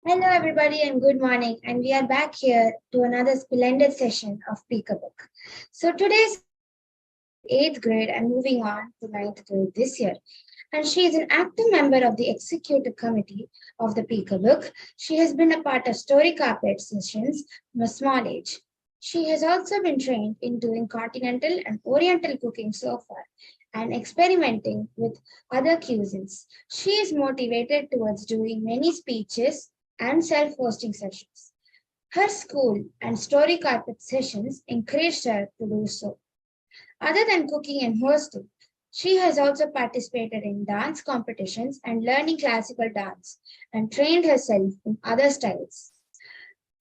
Hello, everybody, and good morning. And we are back here to another splendid session of Peekabook. So today's eighth grade and moving on to ninth grade this year. And she is an active member of the executive committee of the Peekabook. She has been a part of story carpet sessions from a small age. She has also been trained in doing continental and oriental cooking so far and experimenting with other cuisines. She is motivated towards doing many speeches and self hosting sessions. Her school and story carpet sessions encouraged her to do so. Other than cooking and hosting, she has also participated in dance competitions and learning classical dance and trained herself in other styles.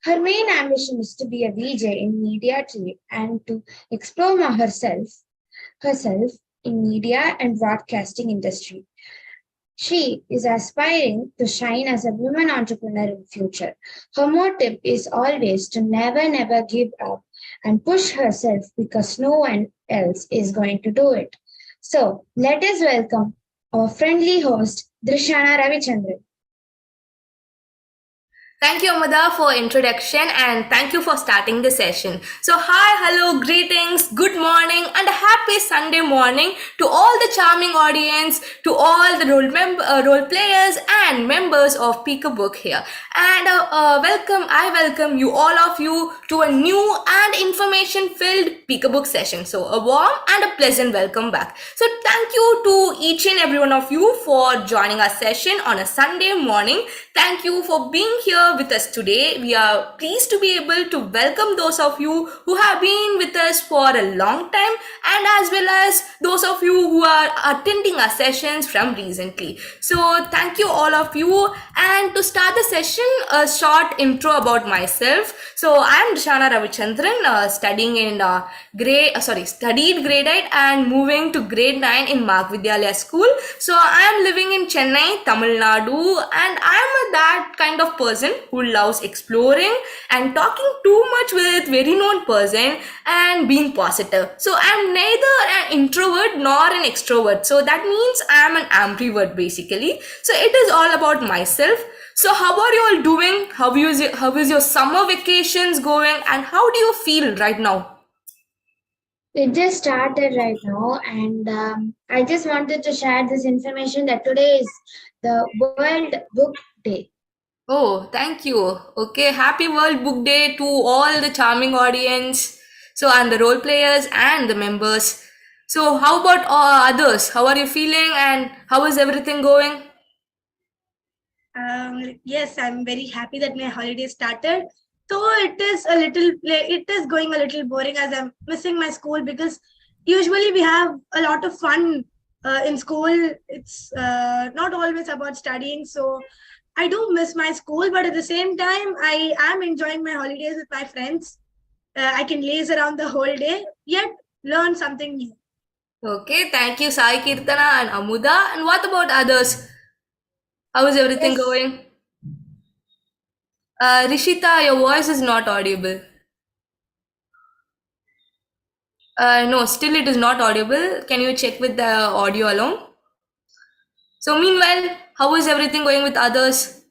Her main ambition is to be a VJ in media trade and to explore herself in media and broadcasting industry. She is aspiring to shine as a woman entrepreneur in future. Her motive is always to never give up and push herself because no one else is going to do it. So let us welcome our friendly host, Drishana Ravichandran. Thank you, Amada, for introduction and thank you for starting the session. So, hi, hello, greetings, good morning, and a happy Sunday morning to all the charming audience, to all the role players and members of Peekabook here. And I welcome you, all of you, to a new and information-filled Peekabook session. So, a warm and a pleasant welcome back. So, thank you to each and every one of you for joining our session on a Sunday morning. Thank you for being here with us today. We are pleased to be able to welcome those of you who have been with us for a long time and as well as those of you who are attending our sessions from recently. So thank you all of you. And to start the session, a short intro about myself. So I am Dishana Ravichandran, studied grade 8 and moving to grade 9 in Mark Vidyalaya School. So I am living in Chennai, Tamil Nadu, and I am that kind of person who loves exploring and talking too much with very known person and being positive. So I am neither an introvert nor an extrovert. So that means I am an ambivert basically. So it is all about myself. So how are you all doing? How is your summer vacations going and how do you feel right now? It just started right now, and I just wanted to share this information that today is the World Book Day. Oh, thank you. Okay, happy World Book Day to all the charming audience. So, and the role players and the members. So, how about others? How are you feeling and how is everything going? Yes, I'm very happy that my holiday started. So it is going a little boring as I'm missing my school because usually we have a lot of fun in school. It's not always about studying. So I do miss my school, but at the same time, I am enjoying my holidays with my friends. I can laze around the whole day, yet learn something new. Okay, thank you, Sai Kirtana and Amuda. And what about others? How is everything Yes, going? Rishita, your voice is not audible. No, still it is not audible. Can you check with the audio alone? So, meanwhile, how is everything going with others?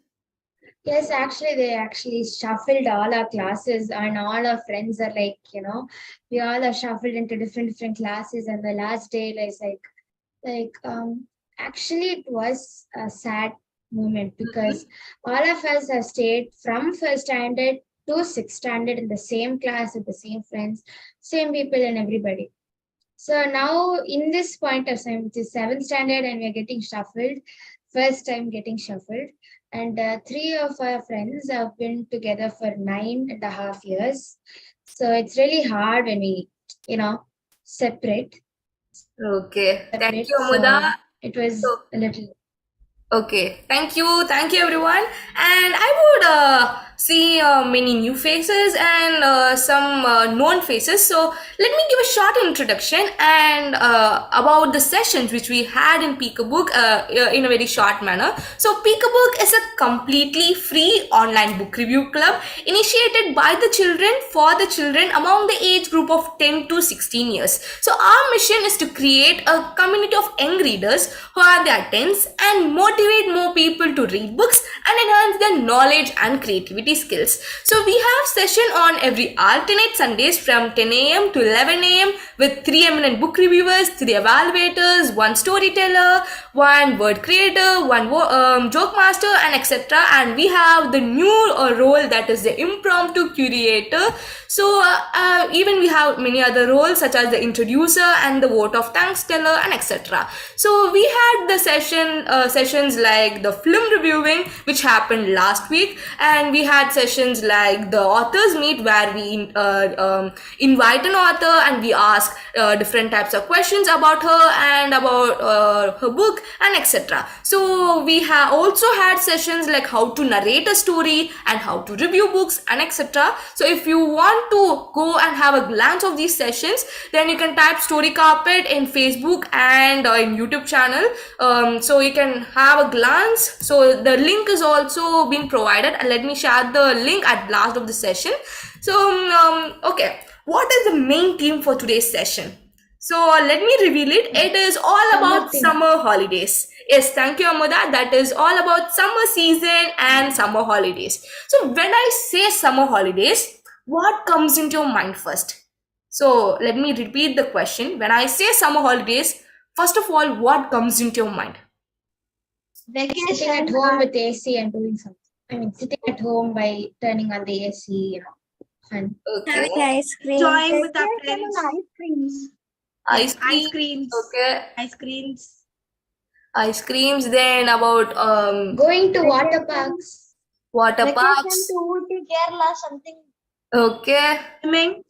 yes, actually, they actually shuffled all our classes, and all our friends are like, we all are shuffled into different classes. And the last day is like, actually, it was a sad moment because all of us have stayed from first standard to sixth standard in the same class with the same friends, same people, and everybody. So now, in this point of time, it is seventh standard, and we are getting shuffled. First time getting shuffled, and three of our friends have been together for 9.5 years. So it's really hard when we, you know, separate. Okay, thank Separate. you, So Amuda. it was So, a little. okay, thank you everyone. And I would see many new faces and some known faces. So let me give a short introduction and about the sessions which we had in Peekabook in a very short manner. So Peekabook is a completely free online book review club initiated by the children for the children among the age group of 10 to 16 years. So our mission is to create a community of young readers who are their tens and motivate more people to read books and enhance their knowledge and creativity skills. So we have session on every alternate Sundays from 10 a.m. to 11 a.m. with 3 eminent book reviewers, 3 evaluators, 1 storyteller, 1 word creator, 1 joke master, and etc. And we have the new role, that is the impromptu curator. So even we have many other roles such as the introducer and the vote of thanks teller and etc. So we had the sessions like the film reviewing which happened last week, and we had sessions like the authors meet where we invite an author and we ask different types of questions about her and about her book and etc. So we have also had sessions like how to narrate a story and how to review books and etc. So if you want to go and have a glance of these sessions, then you can type Story Carpet in Facebook and in YouTube channel. So you can have a glance. So the link is also being provided, and let me share the link at last of the session. So okay, what is the main theme for today's session? So let me reveal it. It is all about summer holidays. Yes, thank you, Amoda. That is all about summer season and summer holidays. So when I say summer holidays, what comes into your mind first? So let me repeat the question. When I say summer holidays, first of all, what comes into your mind? Sitting at home with AC and doing something. I mean, sitting at home by turning on the AC, fun. Okay. Having ice cream. Enjoying with our friends. Ice creams. Ice Ice cream. creams. Okay. Ice creams. Ice creams. Then about Going to water parks. water Vacation parks. to Ooty, Kerala, something. Okay. Swimming.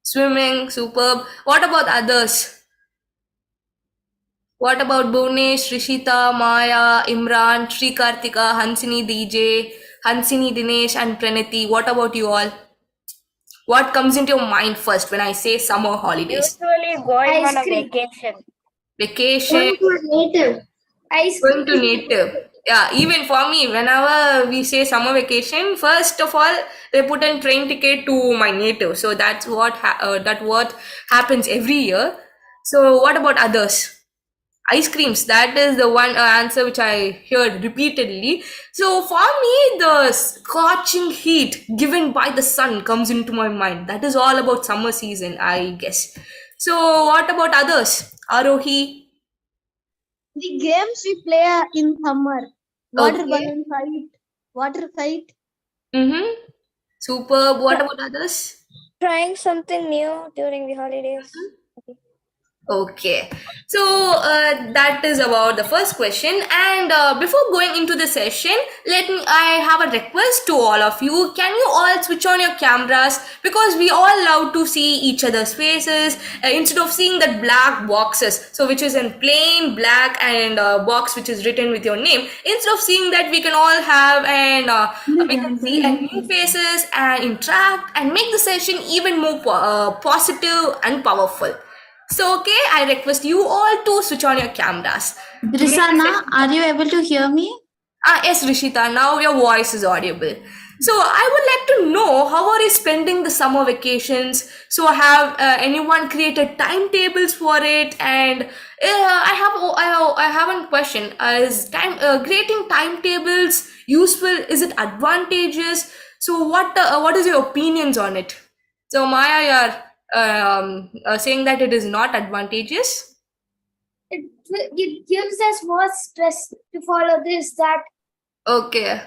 Swimming. Superb. What about others? What about Bhunesh, Rishita, Maya, Imran, Sri Kartika, Hansini DJ, Hansini Dinesh, and Pranati? What about you all? What comes into your mind first when I say summer holidays? Usually going Ice on a cream. vacation. Vacation, Going to native. Ice going to native. Yeah, even for me, whenever we say summer vacation, first of all, they put a train ticket to my native. So that's what what happens every year. So what about others? Ice creams. That is the one answer which I heard repeatedly. So for me, the scorching heat given by the sun comes into my mind. That is all about summer season, I guess. So what about others? Arohi. The games we play in summer. Water Okay. balloon fight. Water fight. Mm-hmm. Superb. What about others? Trying something new during the holidays. Okay, so that is about the first question. And before going into the session, I have a request to all of you. Can you all switch on your cameras? Because we all love to see each other's faces instead of seeing that black boxes. So which is in plain black and box which is written with your name. Instead of seeing that, we can all have and we can see new faces and interact and make the session even more positive and powerful. So, okay, I request you all to switch on your cameras. Drisana, are you able to hear me? Yes, Rishita, now your voice is audible. So, I would like to know, how are you spending the summer vacations? So, have anyone created timetables for it? And I have one question. Is creating timetables useful? Is it advantageous? So, what is your opinions on it? So, Maya, you're saying that it is not advantageous. It gives us more stress to follow this, that. Okay.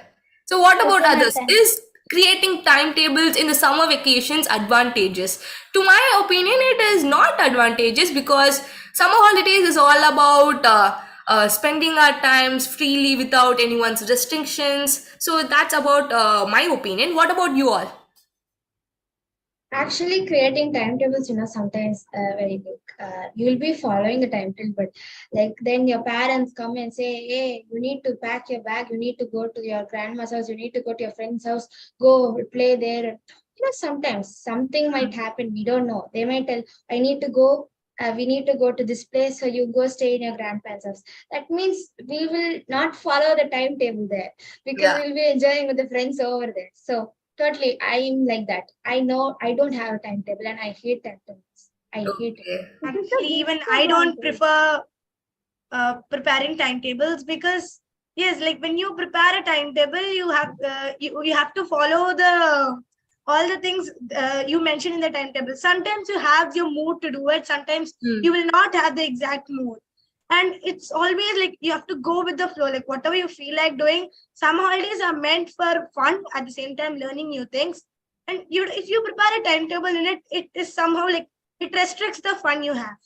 So what about Okay, others? Nathan. Is creating timetables in the summer vacations advantageous? To my opinion, it is not advantageous because summer holidays is all about spending our times freely without anyone's restrictions. So that's about my opinion. What about you all? Actually, creating timetables, sometimes very big. You'll be following the timetable, but like then your parents come and say, "Hey, you need to pack your bag. You need to go to your grandma's house. You need to go to your friend's house. Go play there." Sometimes something might happen. We don't know. They might tell, "I need to go. We need to go to this place, so you go stay in your grandparents' house." That means we will not follow the timetable there because Yeah. we'll be enjoying with the friends over there. So totally, I'm like that. I know I don't have a timetable and I hate timetables. I hate it. Okay. Actually, even I don't prefer preparing timetables because yes, like when you prepare a timetable, you have to follow the all the things you mentioned in the timetable. Sometimes you have your mood to do it. Sometimes you will not have the exact mood, and it's always like you have to go with the flow. Like whatever you feel like doing. Some holidays are meant for fun at the same time learning new things. And if you prepare a timetable in it, it is somehow like it restricts the fun you have.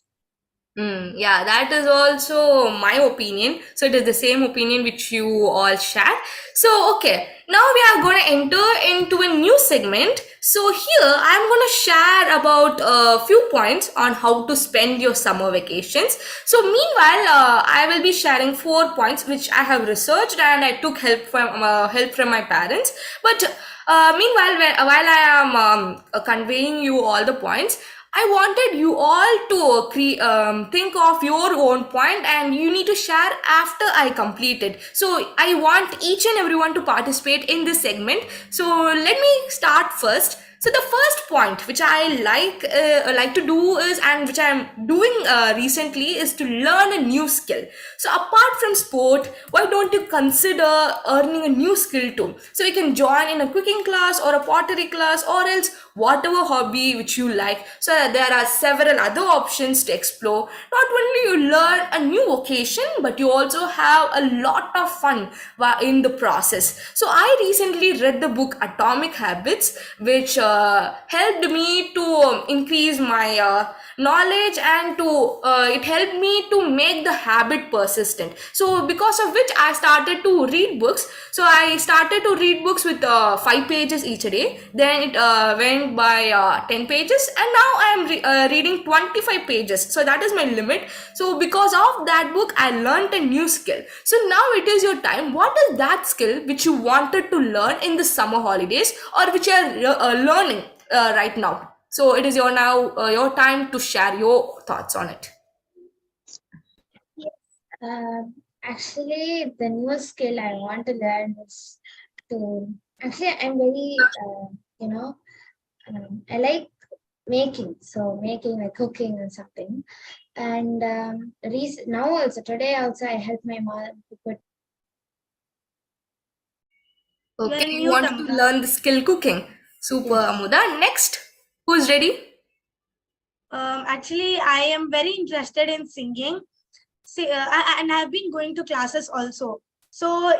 Yeah, that is also my opinion. So it is the same opinion which you all share. So, okay, now we are going to enter into a new segment. So here I'm going to share about a few points on how to spend your summer vacations. So meanwhile, I will be sharing 4 points which I have researched and I took help from my parents. But meanwhile, while I am conveying you all the points, I wanted you all to think of your own point and you need to share after I complete it. So I want each and everyone to participate in this segment. So let me start first. So the first point which I like to do is, and which I am doing recently, is to learn a new skill. So apart from sport, why don't you consider earning a new skill too? So you can join in a cooking class or a pottery class or else whatever hobby which you like. So there are several other options to explore. Not only you learn a new vocation, but you also have a lot of fun in the process. So I recently read the book Atomic Habits, which helped me to increase my knowledge and to it helped me to make the habit persistent. So because of which I started to read books. So I started to read books with 5 pages each a day. Then it went by 10 pages, and now I am reading 25 pages. So that is my limit. So because of that book, I learned a new skill. So now it is your time. What is that skill which you wanted to learn in the summer holidays, or which you are learning right now? So it is your time to share your thoughts on it. Actually, the new skill I want to learn is to. Actually, I'm very, I like making. So making like cooking and something. And now also today also I helped my mom to put. Okay, You're you mute, wanted to Amita. learn the skill cooking. Super, Yes. Amuda. Next, who's ready? Actually, I am very interested in singing. And I've been going to classes also. So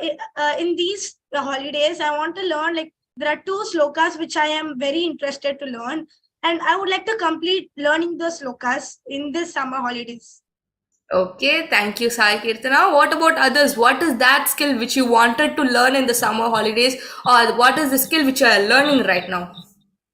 in these holidays, I want to learn, like there are 2 slokas which I am very interested to learn, and I would like to complete learning those slokas in this summer holidays. Okay, thank you, Sai Kirtana. What about others? What is that skill which you wanted to learn in the summer holidays, or what is the skill which you are learning right now?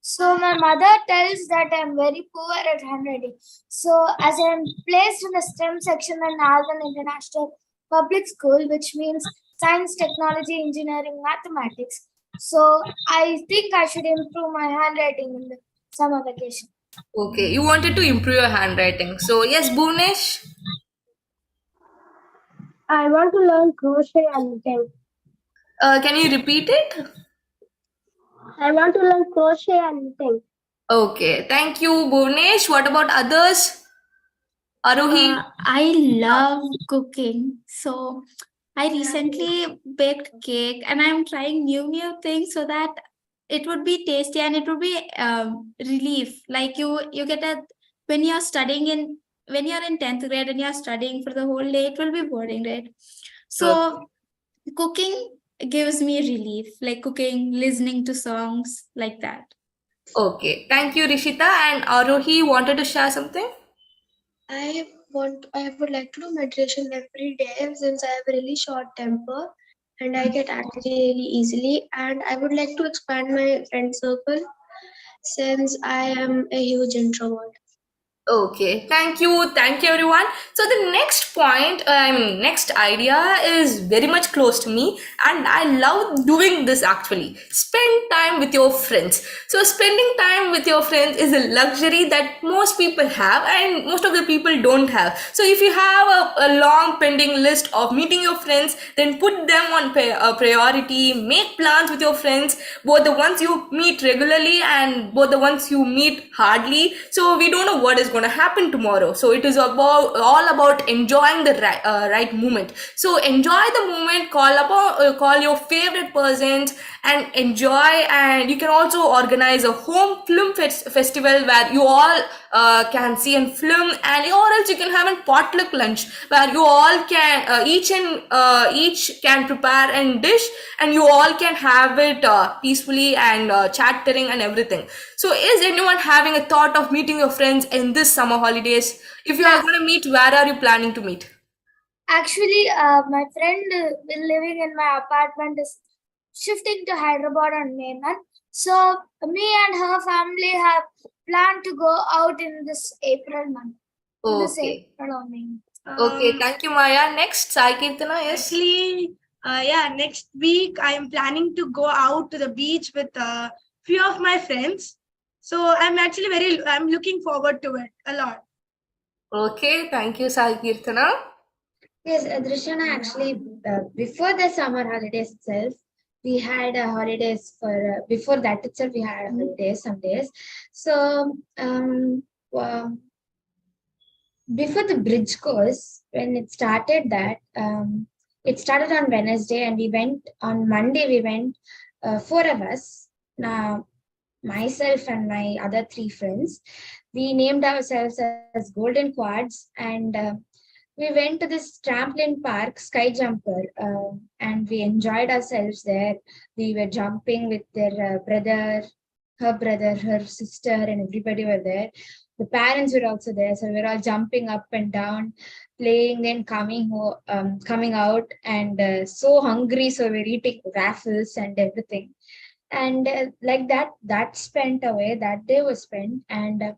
So my mother tells that I'm very poor at handwriting. So as I'm placed in the STEM section in Alvan International Public School, which means science, technology, engineering, mathematics. So I think I should improve my handwriting in the summer vacation. Okay, you wanted to improve your handwriting. So yes, Bhunesh. I want to learn crochet and knitting. Can you repeat it? I want to learn crochet and knitting. Okay, thank you, Bhunesh. What about others? Arohi. I love cooking. So I recently baked cake and I'm trying new things so that it would be tasty and it would be relief. Like you get a when you're studying in when you're in 10th grade and you're studying for the whole day, it will be boring, right? So cooking gives me relief, like cooking, listening to songs like that. Okay, thank you, Rishita. And Arohi wanted to share something. I would like to do meditation every day since I have a really short temper and I get angry really easily. And I would like to expand my friend circle. since I am a huge introvert. Okay, thank you everyone. So the next point, next idea is very much close to me, and I love doing this actually. Spend time with your friends. So spending time with your friends is a luxury that most people have, and most of the people don't have. So if you have a long pending list of meeting your friends, then put them on a priority. Make plans with your friends, both the ones you meet regularly and both the ones you meet hardly. So we don't know what is going to happen tomorrow, so it is about all about enjoying the right moment. So enjoy the moment, call your favorite persons and enjoy. And you can also organize a home film festival where you all can see a film, and or else you can have a potluck lunch where you all can each can prepare a dish, and you all can have it peacefully and chattering and everything. So is anyone having a thought of meeting your friends in this summer holidays? If you are going to meet, where are you planning to meet? Actually, my friend living in my apartment is shifting to Hyderabad on May month. So me and her family have planned to go out in this April month. In this Okay. April only. Okay, thank you, Maya. Next, Sai Kirtana, yes. Actually, next week I am planning to go out to the beach with a few of my friends. So I'm looking forward to it a lot. Okay, thank you, Sai Kirtana. Yes, Drishana, actually, before the summer holidays itself, we had holidays for, before that itself, we had holidays some days. So, before the bridge course, when it started it started on Wednesday, and we went on Monday, we went, four of us, now myself and my other three friends. We named ourselves as Golden Quads, and we went to this trampoline park, Sky Jumper, and we enjoyed ourselves there. We were jumping with their brother, her sister, and everybody were there. The parents were also there, so we were all jumping up and down, playing, then coming out, and so hungry, so we were eating raffles and everything. And like that spent away. That day was spent, and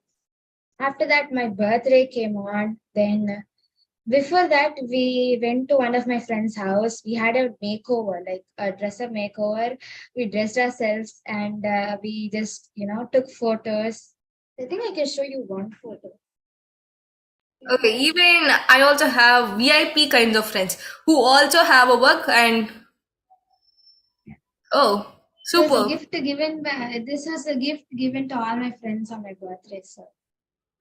after that, my birthday came on. Then before that, we went to one of my friend's house. We had a makeover, like a dress up makeover. We dressed ourselves, and we just, took photos. I think I can show you one photo. Okay, even I also have VIP kinds of friends who also have a work and oh, It was a super. gift given by, this was a gift given to all my friends on my birthday. So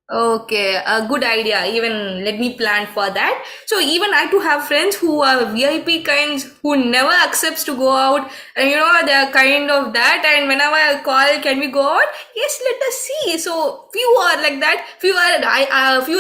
Okay, a good idea. Even let me plan for that. So even I too have friends who are VIP kinds who never accepts to go out, and they are kind of that. And whenever I call, can we go out? Yes, let us see. So few are like that. Few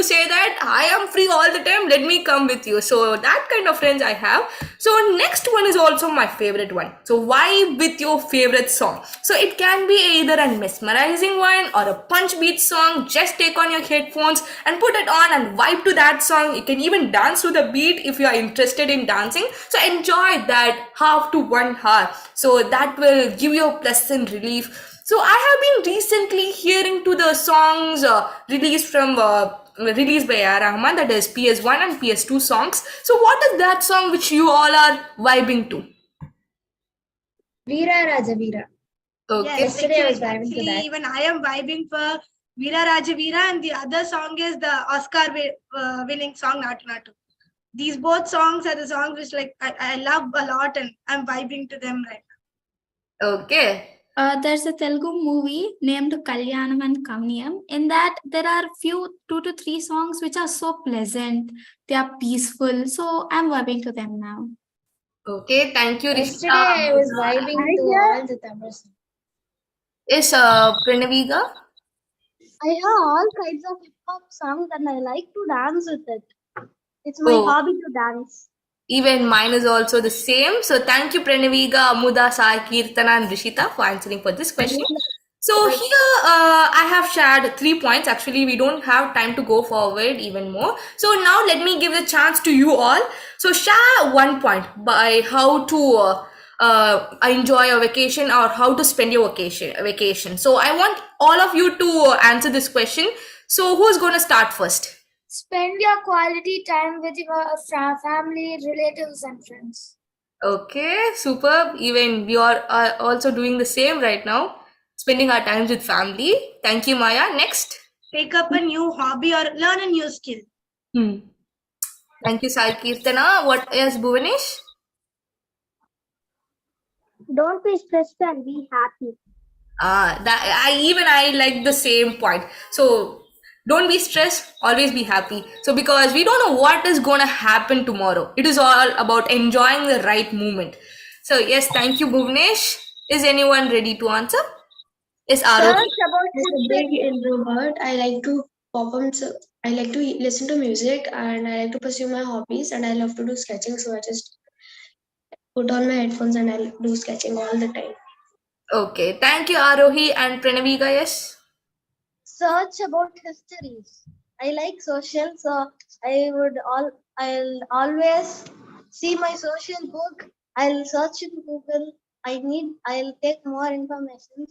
say that I am free all the time. Let me come with you. So that kind of friends I have. So next one is also my favorite one. So vibe with your favorite song. So it can be either a mesmerizing one or a punch beat song. Just take on your headphones and put it on and vibe to that song. You can even dance to the beat if you are interested in dancing. So enjoy that half to 1 hour. So that will give you a pleasant relief. So I have been recently hearing to the songs released by A.R. Rahman, that is PS1 and PS2 songs. So what is that song which you all are vibing to? Veera Raja Veera. Okay. Yes, Yesterday I was actually, vibing to that. even I am vibing for Veera Raja Veera, and the other song is the Oscar winning song Natu Natu. These both songs are the songs which I love a lot, and I'm vibing to them right now. Okay. There's a Telugu movie named Kalyanam and Kamniyam. In that, there are few 2 to 3 songs which are so pleasant. They are peaceful. So I'm vibing to them now. Okay, thank you, Yesterday I was vibing to all the Tamil songs. Is Pranaviga? I have all kinds of hip hop songs and I like to dance with it. It's my Oh. hobby to dance. Even mine is also the same. So thank you, Pranaviga, Amuda, Sai, Kirtana, and Rishita for answering for this question. So here I have shared 3 points. Actually, we don't have time to go forward even more. So now let me give the chance to you all. So share 1 point by how to enjoy your vacation or how to spend your vacation. So I want all of you to answer this question. So who's going to start first? Spend your quality time with your family, relatives, and friends. Okay, superb. Even we are also doing the same right now, spending our time with family. Thank you, Maya. Next. Take up a new hobby or learn a new skill. Thank you, Sai Kirtana. What is Bhuvanesh? Don't be stressed and be happy. I like the same point. So don't be stressed, always be happy. So because we don't know what is going to happen tomorrow, it is all about enjoying the right moment. So yes, thank you, Bhuvnesh. Is anyone ready to answer? Is Arohi? As a big introvert, I like to perform. I like to listen to music and I like to pursue my hobbies and I love to do sketching. So I just put on my headphones and I'll do sketching all the time. Okay, thank you, Arohi and Pranavika. Yes. Search about histories. I like social, so I'll always see my social book. I'll search in Google. I'll take more information.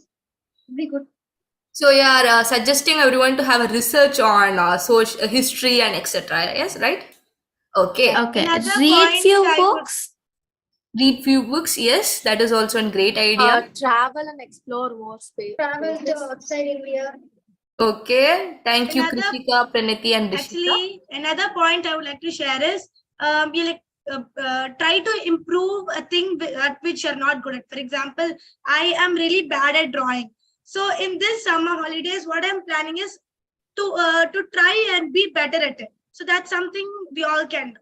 Be good. So you are suggesting everyone to have a research on social history and etc. Yes, right? Okay. Okay. Another Read point few I would- books. Read few books. Yes, that is also a great idea. Travel and explore more space. Travel to outside India. Okay, thank you, Another- Krishika, Pranati, and Rishika. Actually, another point I would like to share is try to improve a thing at which you're not good at. For example, I am really bad at drawing. So in this summer holidays, what I'm planning is to try and be better at it. So that's something we all can do.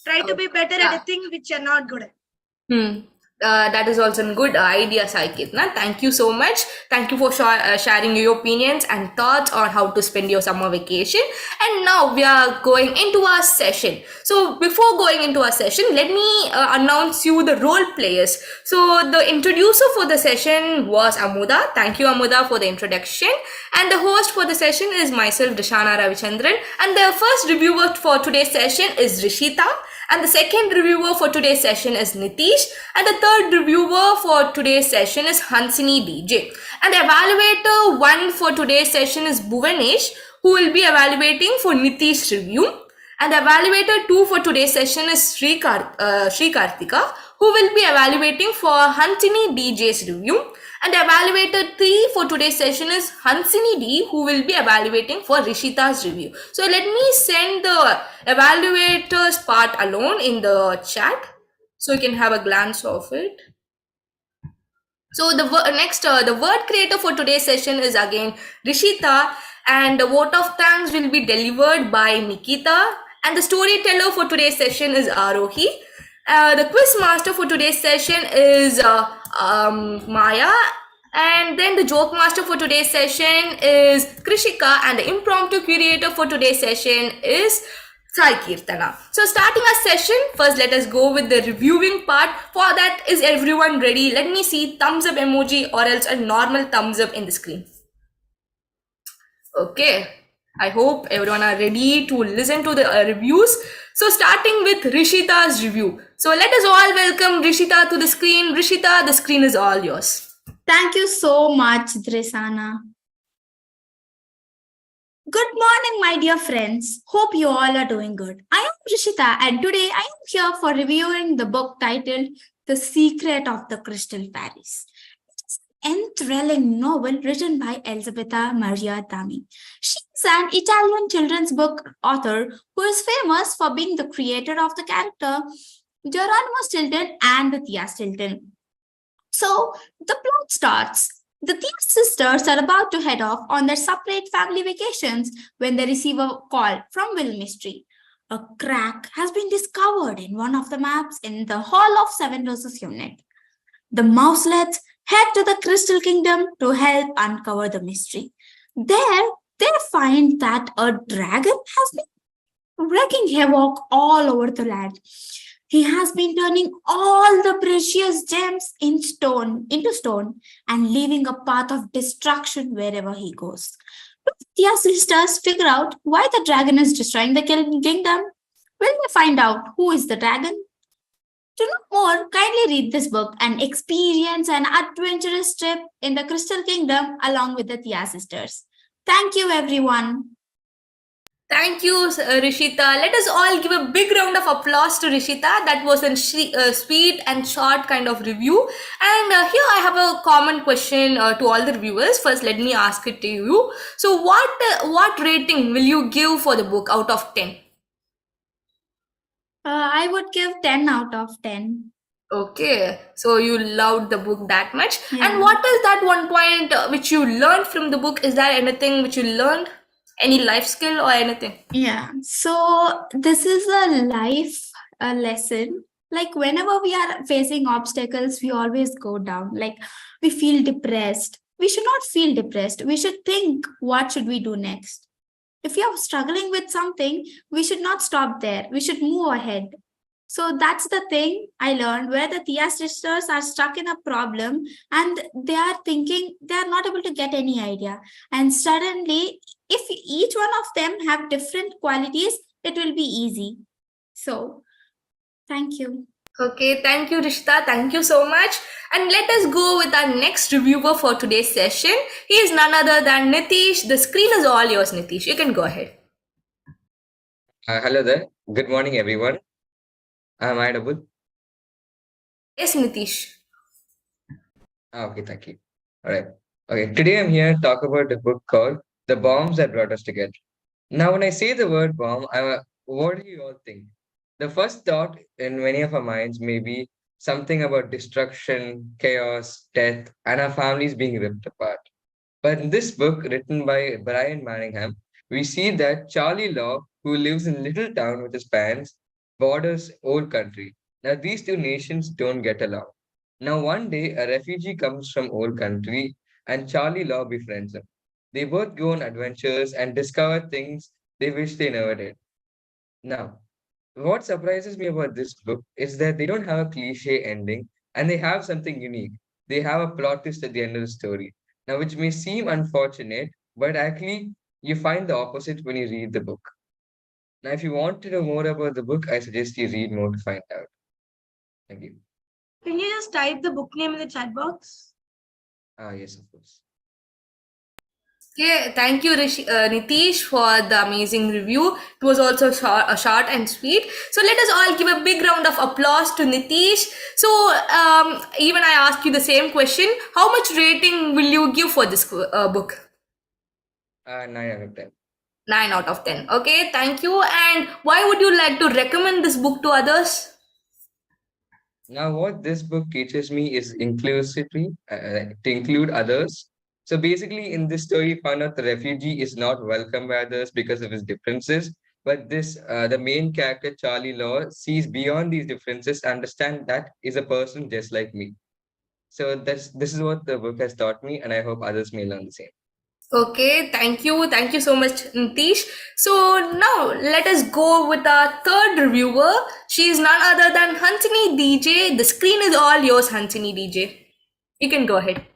Try to be better at a thing which you're not good at. That is also a good idea, Saikitna. Thank you so much. Thank you for sharing your opinions and thoughts on how to spend your summer vacation. And now we are going into our session. So before going into our session, let me announce you the role players. So the introducer for the session was Amuda. Thank you, Amuda, for the introduction. And the host for the session is myself, Dishana Ravichandran. And the first reviewer for today's session is Rishita. And the second reviewer for today's session is Nitish. And the third reviewer for today's session is Hansini DJ. And the evaluator 1 for today's session is Bhuvanesh, who will be evaluating for Nitish's review. And the evaluator 2 for today's session is Sri Kartika, who will be evaluating for Hansini DJ's review. And the evaluator 3 for today's session is Hansini D, who will be evaluating for Rishita's review. So let me send the evaluator's part alone in the chat so you can have a glance of it. So the word creator for today's session is again Rishita, and the vote of thanks will be delivered by Nikita. And the storyteller for today's session is Arohi. The quiz master for today's session is Maya, and then the joke master for today's session is Krishika, and the impromptu curator for today's session is Sai Kirtana. So starting our session, first let us go with the reviewing part. For that, is everyone ready? Let me see thumbs up emoji or else a normal thumbs up in the screen. Okay, I hope everyone are ready to listen to the reviews. So starting with Rishita's review. So let us all welcome Rishita to the screen. Rishita, the screen is all yours. Thank you so much, Drisana. Good morning, my dear friends. Hope you all are doing good. I am Rishita, and today I am here for reviewing the book titled The Secret of the Crystal Fairies. It's an enthralling novel written by Elisabetta Maria Dami. She's an Italian children's book author who is famous for being the creator of the character Geronimo Stilton and the Thea Stilton. So the plot starts. The Thea sisters are about to head off on their separate family vacations when they receive a call from Will Mystery. A crack has been discovered in one of the maps in the Hall of Seven Roses unit. The Mouselets head to the Crystal Kingdom to help uncover the mystery. There, they find that a dragon has been wreaking havoc all over the land. He has been turning all the precious gems into stone and leaving a path of destruction wherever he goes. Thea sisters figure out why the dragon is destroying the kingdom. Will they find out who is the dragon? To know more, kindly read this book and experience an adventurous trip in the Crystal Kingdom along with the Tia sisters. Thank you, everyone. Thank you, Rishita. Let us all give a big round of applause to Rishita. That was a sweet and short kind of review. And here I have a common question to all the reviewers. First, let me ask it to you. So, what rating will you give for the book out of 10? I would give 10 out of 10. Okay, so you loved the book that much. Yeah. And what is that one point which you learned from the book? Is there anything which you learned? Any life skill or anything? Yeah, so this is a life lesson. Like whenever we are facing obstacles, we always go down. Like we feel depressed. We should not feel depressed. We should think, what should we do next? If you are struggling with something, we should not stop there. We should move ahead. So that's the thing I learned, where the Tia sisters are stuck in a problem and they are thinking they are not able to get any idea. And suddenly, if each one of them have different qualities, it will be easy. So, thank you. Okay, thank you, Rishita. Thank you so much. And let us go with our next reviewer for today's session. He is none other than Nitish. The screen is all yours, Nitish. You can go ahead. Hello there. Good morning, everyone. Am I audible? Yes, Nitish. Okay, thank you. All right. Okay, today I'm here to talk about a book called The Bombs That Brought Us Together. Now, when I say the word bomb, what do you all think? The first thought in many of our minds may be something about destruction, chaos, death, and our families being ripped apart. But in this book, written by Brian Manningham, we see that Charlie Law, who lives in a little town with his parents, borders old country. Now, these two nations don't get along. Now, one day, a refugee comes from old country and Charlie Law befriends him. They both go on adventures and discover things they wish they never did. Now, what surprises me about this book is that they don't have a cliche ending and they have something unique. They have a plot twist at the end of the story. Now, which may seem unfortunate, but actually, you find the opposite when you read the book. Now, if you want to know more about the book, I suggest you read more to find out. Thank you. Can you just type the book name in the chat box? Yes, of course. Okay, thank you, Nitish, for the amazing review. It was also short and sweet. So let us all give a big round of applause to Nitish. So even I ask you the same question. How much rating will you give for this book? 9 out of 10. 9 out of 10. Okay, thank you. And why would you like to recommend this book to others? Now, what this book teaches me is inclusivity, to include others. So basically, in this story, you found out the refugee is not welcome by others because of his differences. But the main character, Charlie Law, sees beyond these differences, understand that is a person just like me. So this is what the book has taught me, and I hope others may learn the same. Okay, thank you. Thank you so much, Nitish. So now let us go with our third reviewer. She is none other than Hansini DJ. The screen is all yours, Hansini DJ. You can go ahead.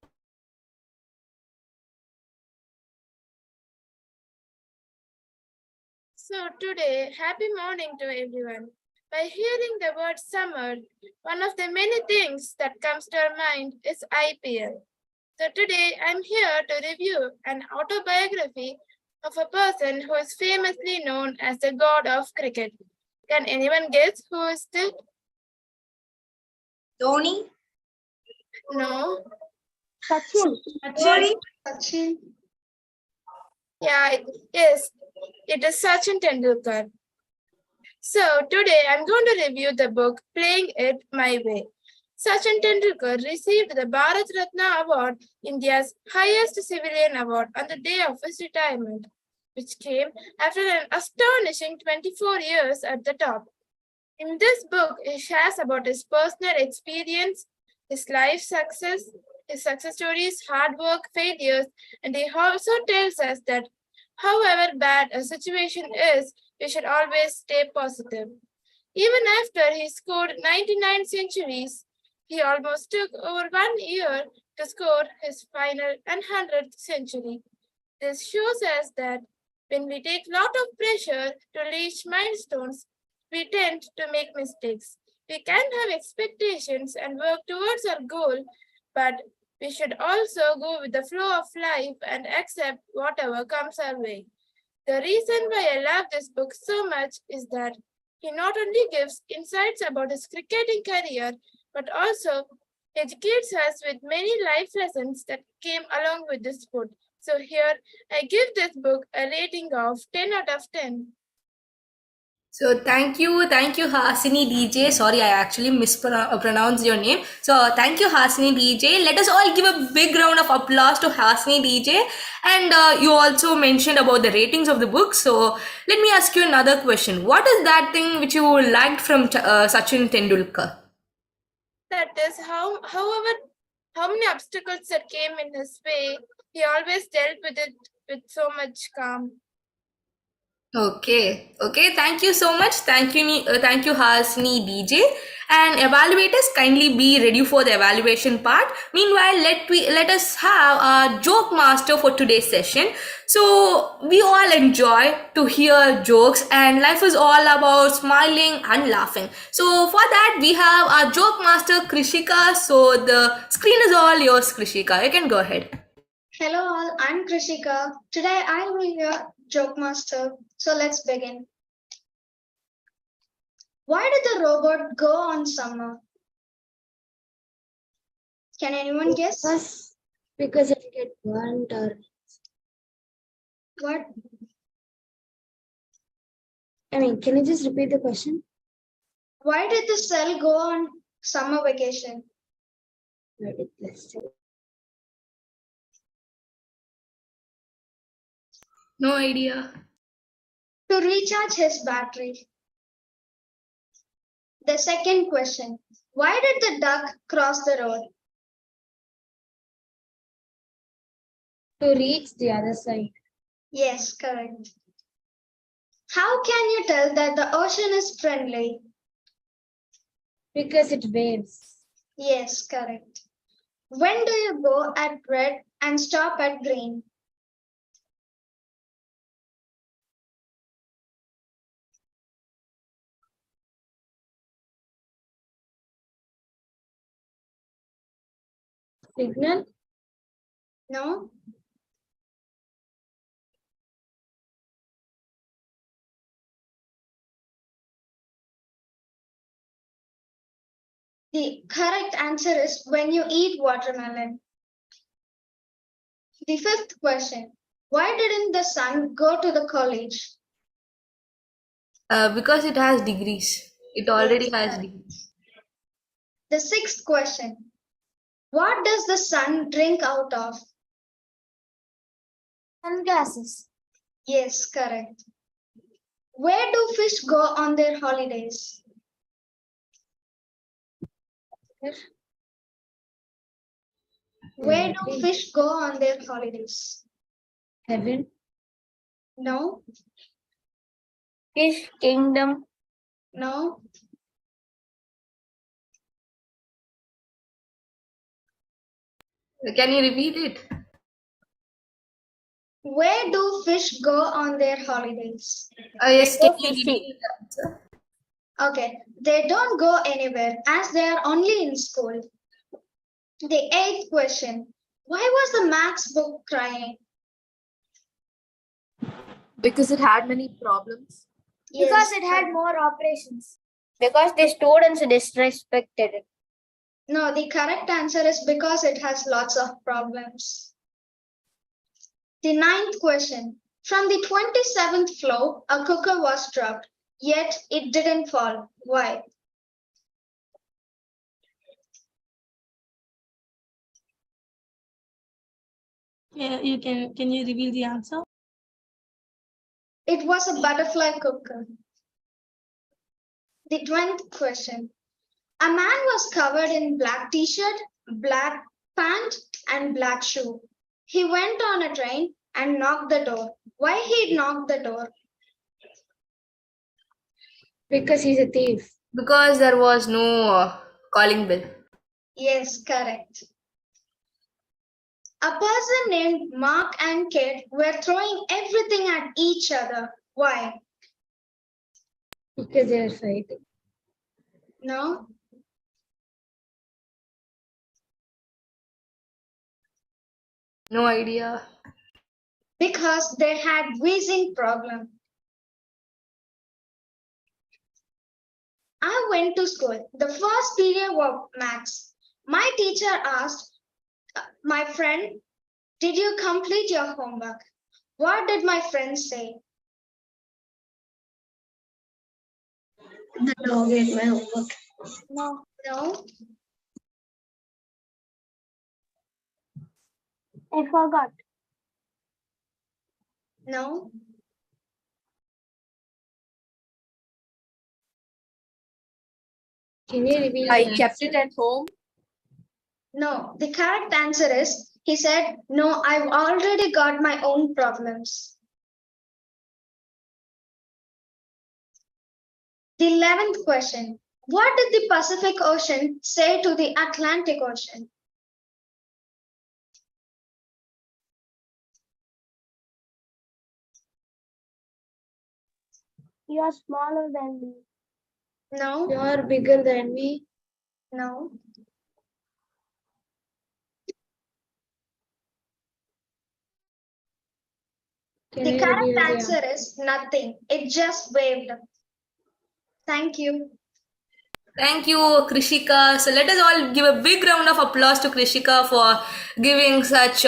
So today, happy morning to everyone. By hearing the word summer, one of the many things that comes to our mind is IPL. So today, I'm here to review an autobiography of a person who is famously known as the god of cricket. Can anyone guess who is it? Dhoni? No. Sachin? Yeah, yes, it is Sachin Tendulkar. So today I'm going to review the book Playing It My Way. Sachin Tendulkar received the Bharat Ratna Award, India's highest civilian award, on the day of his retirement, which came after an astonishing 24 years at the top. In this book, he shares about his personal experience, his life success, his success stories, hard work, failures, and he also tells us that however bad a situation is, we should always stay positive. Even after he scored 99 centuries, he almost took over 1 year to score his final and 100th century. This shows us that when we take a lot of pressure to reach milestones, we tend to make mistakes. We can have expectations and work towards our goal, but we should also go with the flow of life and accept whatever comes our way. The reason why I love this book so much is that he not only gives insights about his cricketing career, but also educates us with many life lessons that came along with this sport. So here I give this book a rating of 10 out of 10. So thank you, Hasini DJ. Sorry, I actually mispronounced your name. So thank you, Hasini DJ. Let us all give a big round of applause to Hasini DJ. And you also mentioned about the ratings of the book. So let me ask you another question. What is that thing which you liked from Sachin Tendulkar? That is how many obstacles that came in his way, he always dealt with it with so much calm. Okay. Thank you so much. Thank you, Hasni DJ. And evaluators, kindly be ready for the evaluation part. Meanwhile, let us have a joke master for today's session. So we all enjoy to hear jokes, and life is all about smiling and laughing. So for that, we have our joke master Krishika. So the screen is all yours, Krishika. You can go ahead. Hello all, I'm Krishika. Today I will be your joke master. So let's begin. Why did the robot go on summer? Can anyone guess? Because it get burnt or What? can you just repeat the question? Why did the cell go on summer vacation? No idea. To recharge his battery. The second question. Why did the duck cross the road? To reach the other side. Yes, correct. How can you tell that the ocean is friendly? Because it waves. Yes, correct. When do you go at red and stop at green? Signal? No? The correct answer is when you eat watermelon. The fifth question. Why didn't the sun go to the college? Because it has degrees. It already has degrees. The sixth question. What does the sun drink out of? Sunglasses. Yes, correct. Where do fish go on their holidays? Where do fish go on their holidays? Heaven? No? Fish kingdom. No? Can you repeat it? Where do fish go on their holidays? Yes, can you repeat the answer? Okay, they don't go anywhere as they are only in school. The eighth question. Why was the Max book crying? Because it had many problems. Because it had more operations. Because the students disrespected it. No, the correct answer is because it has lots of problems. The ninth question. From the 27th floor, a cooker was dropped, yet it didn't fall. Why? Yeah, can you reveal the answer? It was a butterfly cooker. The 20th question. A man was covered in black t-shirt, black pant, and black shoe. He went on a train and knocked the door. Why he knocked the door? Because he's a thief. Because there was no calling bell. Yes, correct. A person named Mark and Kate were throwing everything at each other. Why? Because they are fighting. No. No idea. Because they had wheezing problem. I went to school. The first period was maths. My teacher asked my friend, "Did you complete your homework?" What did my friend say? The dog ate my homework. No. No. I forgot. No. Can you reveal I the kept answer? it at home. No. The correct answer is he said, "No, I've already got my own problems." The 11th question. What did the Pacific Ocean say to the Atlantic Ocean? You are smaller than me. No. You're bigger than me. No. Can The you correct reveal the answer is nothing. It just waved. Thank you. Thank you, Krishika. So let us all give a big round of applause to Krishika for giving such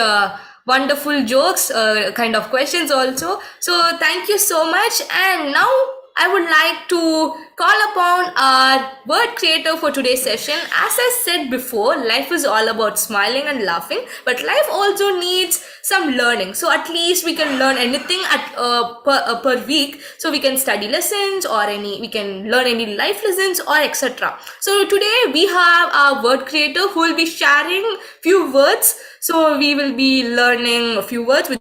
wonderful jokes, kind of questions also. So thank you so much. And now I would like to call upon our word creator for today's session. As I said before, life is all about smiling and laughing, but life also needs some learning. So at least we can learn anything per week. So we can study lessons or we can learn any life lessons or etc. So today we have our word creator who will be sharing few words. So we will be learning a few words with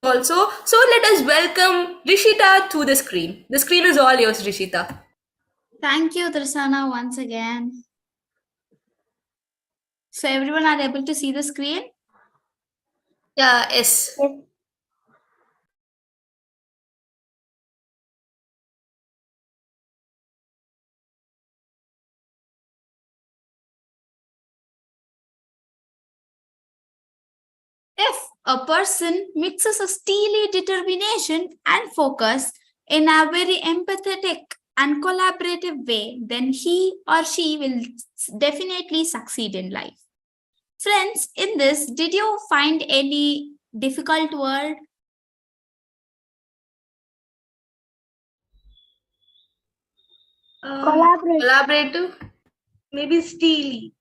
also. So let us welcome Rishita to the screen. The screen is all yours, Rishita. Thank you, Darsana, once again. So everyone are able to see the screen? Yeah, yes. If a person mixes a steely determination and focus in a very empathetic and collaborative way, then he or she will definitely succeed in life. Friends, in this, did you find any difficult word? Collaborative. Maybe steely.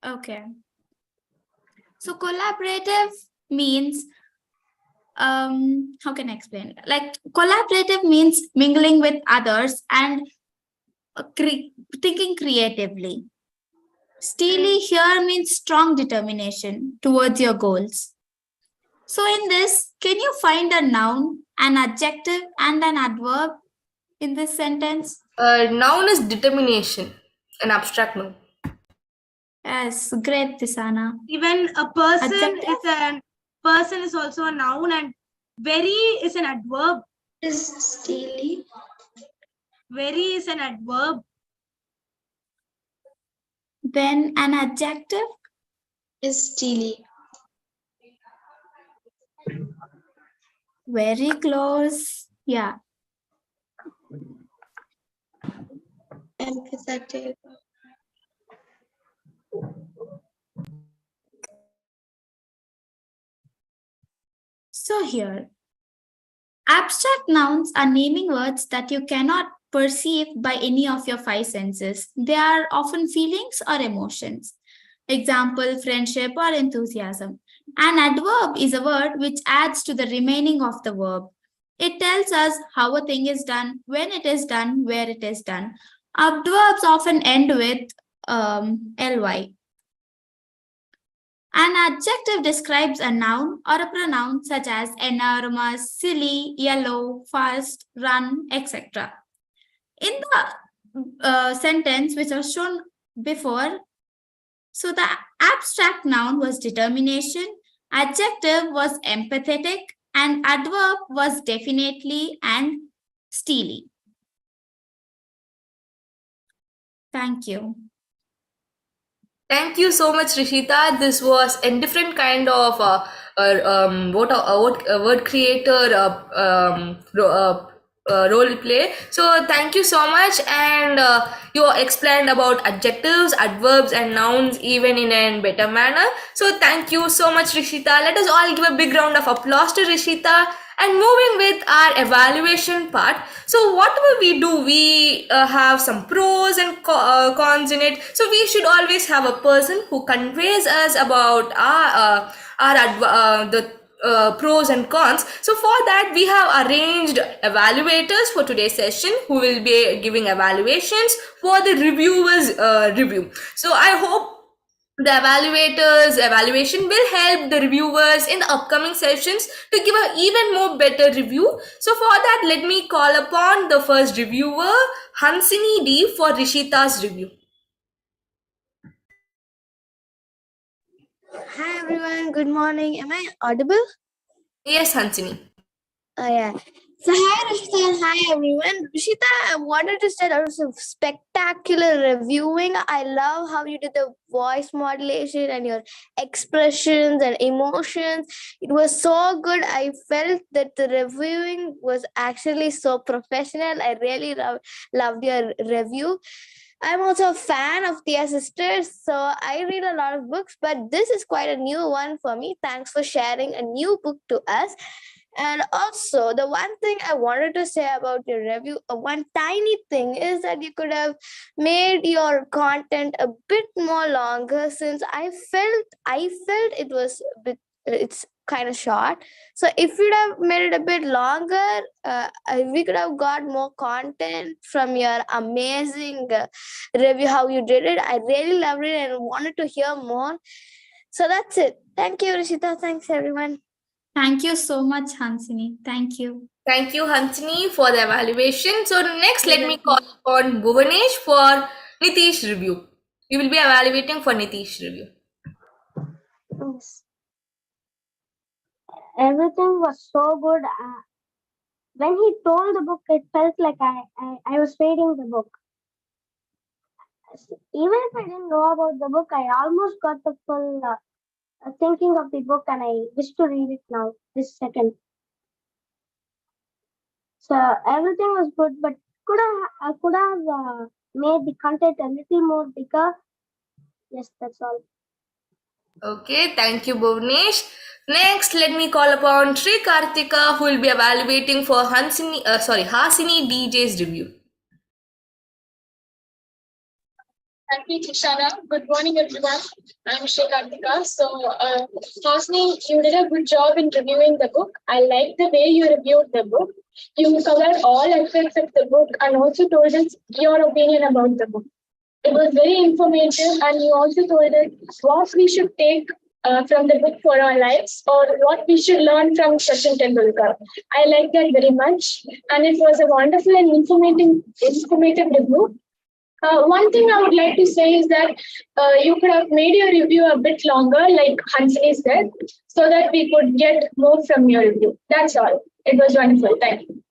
Okay. So collaborative means, how can I explain? Like collaborative means mingling with others and thinking creatively. Steely here means strong determination towards your goals. So in this, can you find a noun, an adjective, and an adverb in this sentence? Noun is determination, an abstract noun. Yes, great, Tisana. Even a person Adjective? is a person is also a noun, and very is an adverb. Is steely. Very is an adverb. Then an adjective? Is steely. Very close. Yeah. Empathetic. So here, abstract nouns are naming words that you cannot perceive by any of your five senses. They are often feelings or emotions. Example, friendship or enthusiasm. An adverb is a word which adds to the remaining of the verb. It tells us how a thing is done, when it is done, where it is done. Adverbs often end with ly. An adjective describes a noun or a pronoun such as enormous, silly, yellow, fast, run, etc. In the sentence which was shown before, so the abstract noun was determination, adjective was empathetic, and adverb was definitely and steely. Thank you. Thank you so much, Rishita. This was a different kind of word creator role play. So thank you so much, and you explained about adjectives, adverbs, and nouns even in a better manner. So thank you so much, Rishita. Let us all give a big round of applause to Rishita. And moving with our evaluation part, so whatever we do, we have some pros and cons in it. So we should always have a person who conveys us about the pros and cons. So for that, we have arranged evaluators for today's session who will be giving evaluations for the reviewers review. So I hope the evaluators evaluation will help the reviewers in the upcoming sessions to give an even more better review. So for that, let me call upon the first reviewer, Hansini D, for Rishita's review. Hi everyone, good morning. Am I audible? Yes, Hansini. Oh yeah. So hi Rishita and hi everyone. Rishita, I wanted to say that was a spectacular reviewing. I love how you did the voice modulation and your expressions and emotions. It was so good. I felt that the reviewing was actually so professional. I really loved your review. I'm also a fan of Tia Sisters, so I read a lot of books, but this is quite a new one for me. Thanks for sharing a new book to us. And also, the one thing I wanted to say about your review, one tiny thing, is that you could have made your content a bit more longer, since I felt it was a bit, it's kind of short. So if you'd have made it a bit longer, we could have got more content from your amazing review, how you did it. I really loved it and wanted to hear more. So that's it. Thank you, Rishita. Thanks, everyone. Thank you so much, Hansini. Thank you. Thank you, Hansini, for the evaluation. So next, let me call upon Bhuvanesh for Nitish review. You will be evaluating for Nitish review. Yes. Everything was so good. When he told the book, it felt like I was reading the book. Even if I didn't know about the book, I almost got the full thinking of the book, and I wish to read it now, this second. So everything was good, but I could have made the content a little more bigger. Yes, that's all. Okay, thank you, Bhuvanesh. Next, let me call upon Sri Kartika, who will be evaluating for Hasini DJ's review. Thank you, Tishana. Good morning, everyone. I'm Sri Kartika. So, Hasni, you did a good job in reviewing the book. I like the way you reviewed the book. You covered all aspects of the book and also told us your opinion about the book. It was very informative, and you also told us what we should take from the book for our lives, or what we should learn from Sachin Tendulkar. I like that very much, and it was a wonderful and informative review. One thing I would like to say is that you could have made your review a bit longer, like Hansini said, so that we could get more from your review. That's all. It was wonderful. Thank you.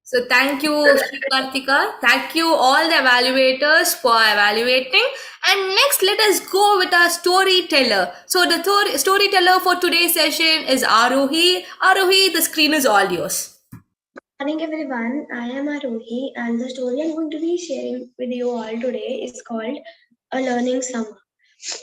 So thank you, Sri Kartika. Thank you all the evaluators for evaluating. And next, let us go with our storyteller. So the storyteller for today's session is Arohi. Arohi, the screen is all yours. Morning everyone, I am Arohi, and the story I'm going to be sharing with you all today is called A Learning Summer.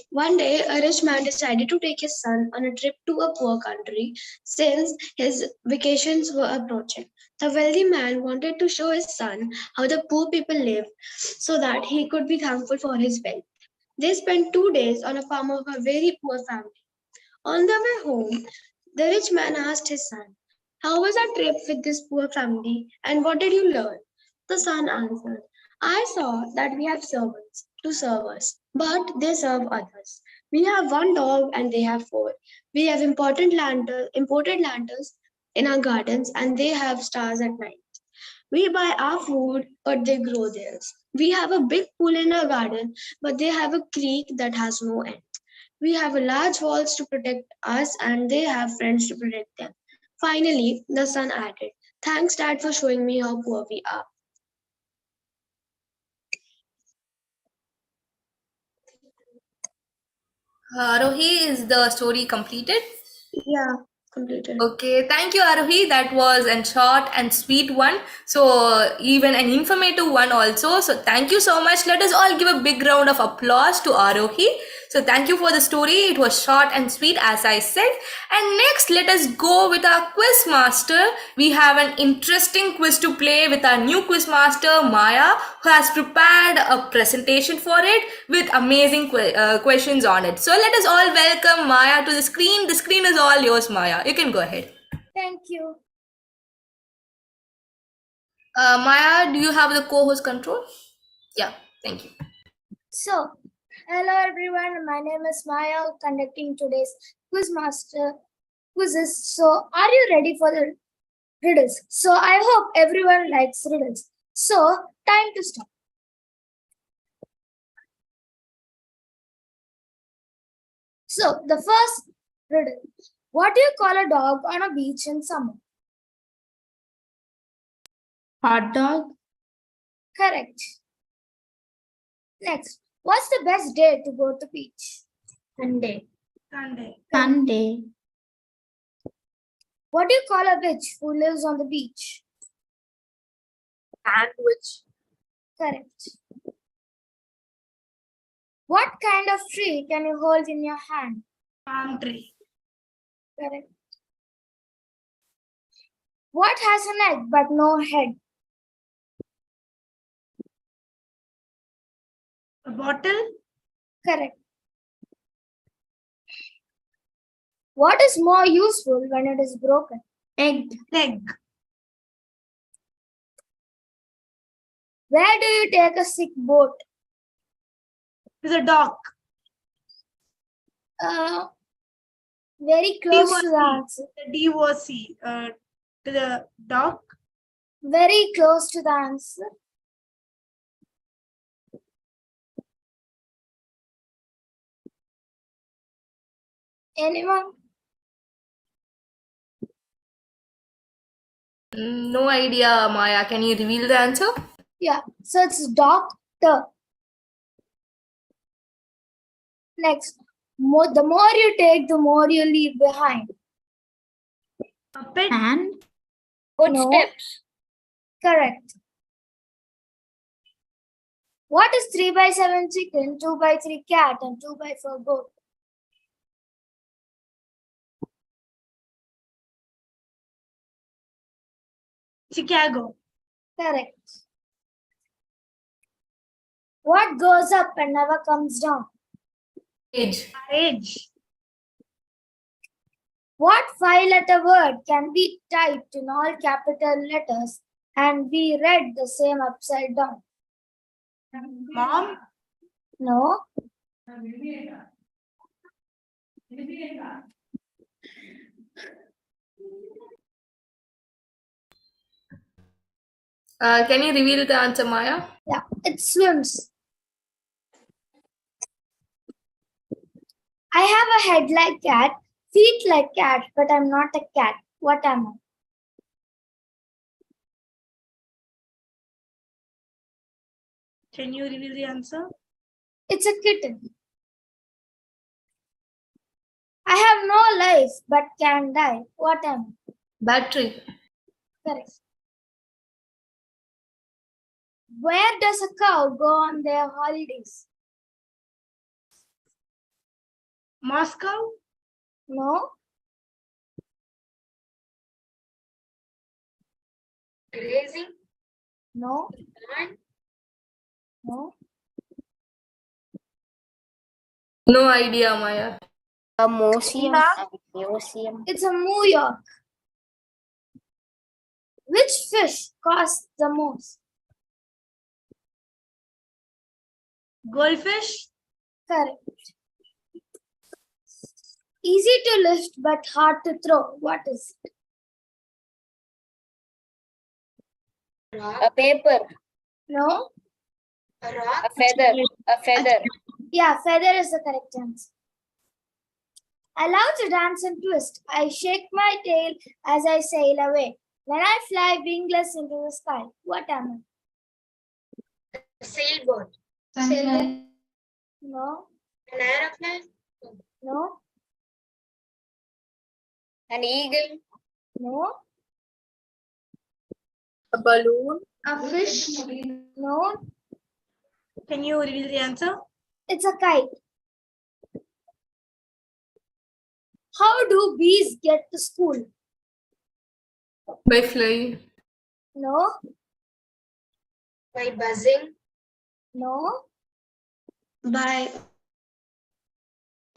One day, a rich man decided to take his son on a trip to a poor country since his vacations were approaching. The wealthy man wanted to show his son how the poor people live so that he could be thankful for his wealth. They spent 2 days on a farm of a very poor family. On the way home, the rich man asked his son, "How was our trip with this poor family, and what did you learn?" The son answered, "I saw that we have servants to serve us, but they serve others. We have 1 dog and they have 4. We have imported lanterns in our gardens and they have stars at night. We buy our food, but they grow theirs. We have a big pool in our garden, but they have a creek that has no end. We have large walls to protect us and they have friends to protect them." Finally, the son added, "Thanks, Dad, for showing me how poor we are." Arohi, is the story completed? Yeah, completed. Okay, thank you, Arohi. That was a short and sweet one. So, even an informative one also. So, thank you so much. Let us all give a big round of applause to Arohi. So, thank you for the story. It was short and sweet, as I said. And next, let us go with our quiz master. We have an interesting quiz to play with our new quiz master, Maya, who has prepared a presentation for it with amazing questions on it. So, let us all welcome Maya to the screen. The screen is all yours, Maya. You can go ahead. Thank you. Maya, do you have the co-host control? Yeah, thank you. So, hello everyone. My name is Maya, conducting today's quizzes. So, are you ready for the riddles? So, I hope everyone likes riddles. So, time to start. So, the first riddle. What do you call a dog on a beach in summer? Hot dog. Correct. Next, what's the best day to go to beach? Sunday. Sunday. Sunday. What do you call a witch who lives on the beach? Sandwich. Correct. What kind of tree can you hold in your hand? Palm tree. Correct. What has an egg but no head? A bottle. Correct. What is more useful when it is broken? Egg. Egg. Where do you take a sick boat? Is a dock. Very close to the answer. The DOC. To the dock. Very close to the answer. Anyone? No idea, Maya. Can you reveal the answer? Yeah, so it's doctor. Next, the more you take, the more you leave behind. A pet. Hand. Footsteps. No. Correct. What is 3x7 chicken, 2x3 cat, and 2x4 goat? Chicago. Correct. What goes up and never comes down? Age. Age. What 5-letter word can be typed in all capital letters and be read the same upside down? Mom. No. Can you reveal the answer, Maya? Yeah, it swims. I have a head like cat, feet like cat, but I'm not a cat. What am I? Can you reveal the answer? It's a kitten. I have no life but can die. What am I? Battery. Correct. Where does a cow go on their holidays? Moscow. No. Grazing. No. Barn. No. No idea, Maya. A museum. Museum. It's a New York. Which fish costs the most? Goldfish. Correct. Easy to lift but hard to throw. What is it? A paper. No. A rock. A feather. A feather. Yeah, feather is the correct answer. I love to dance and twist. I shake my tail as I sail away. When I fly wingless into the sky, what am A sailboat. I? No. An aeroplane. No. An eagle. No. A balloon. A fish. No. Can you reveal the answer? It's a kite. How do bees get to school? By flying. No. By buzzing. No. By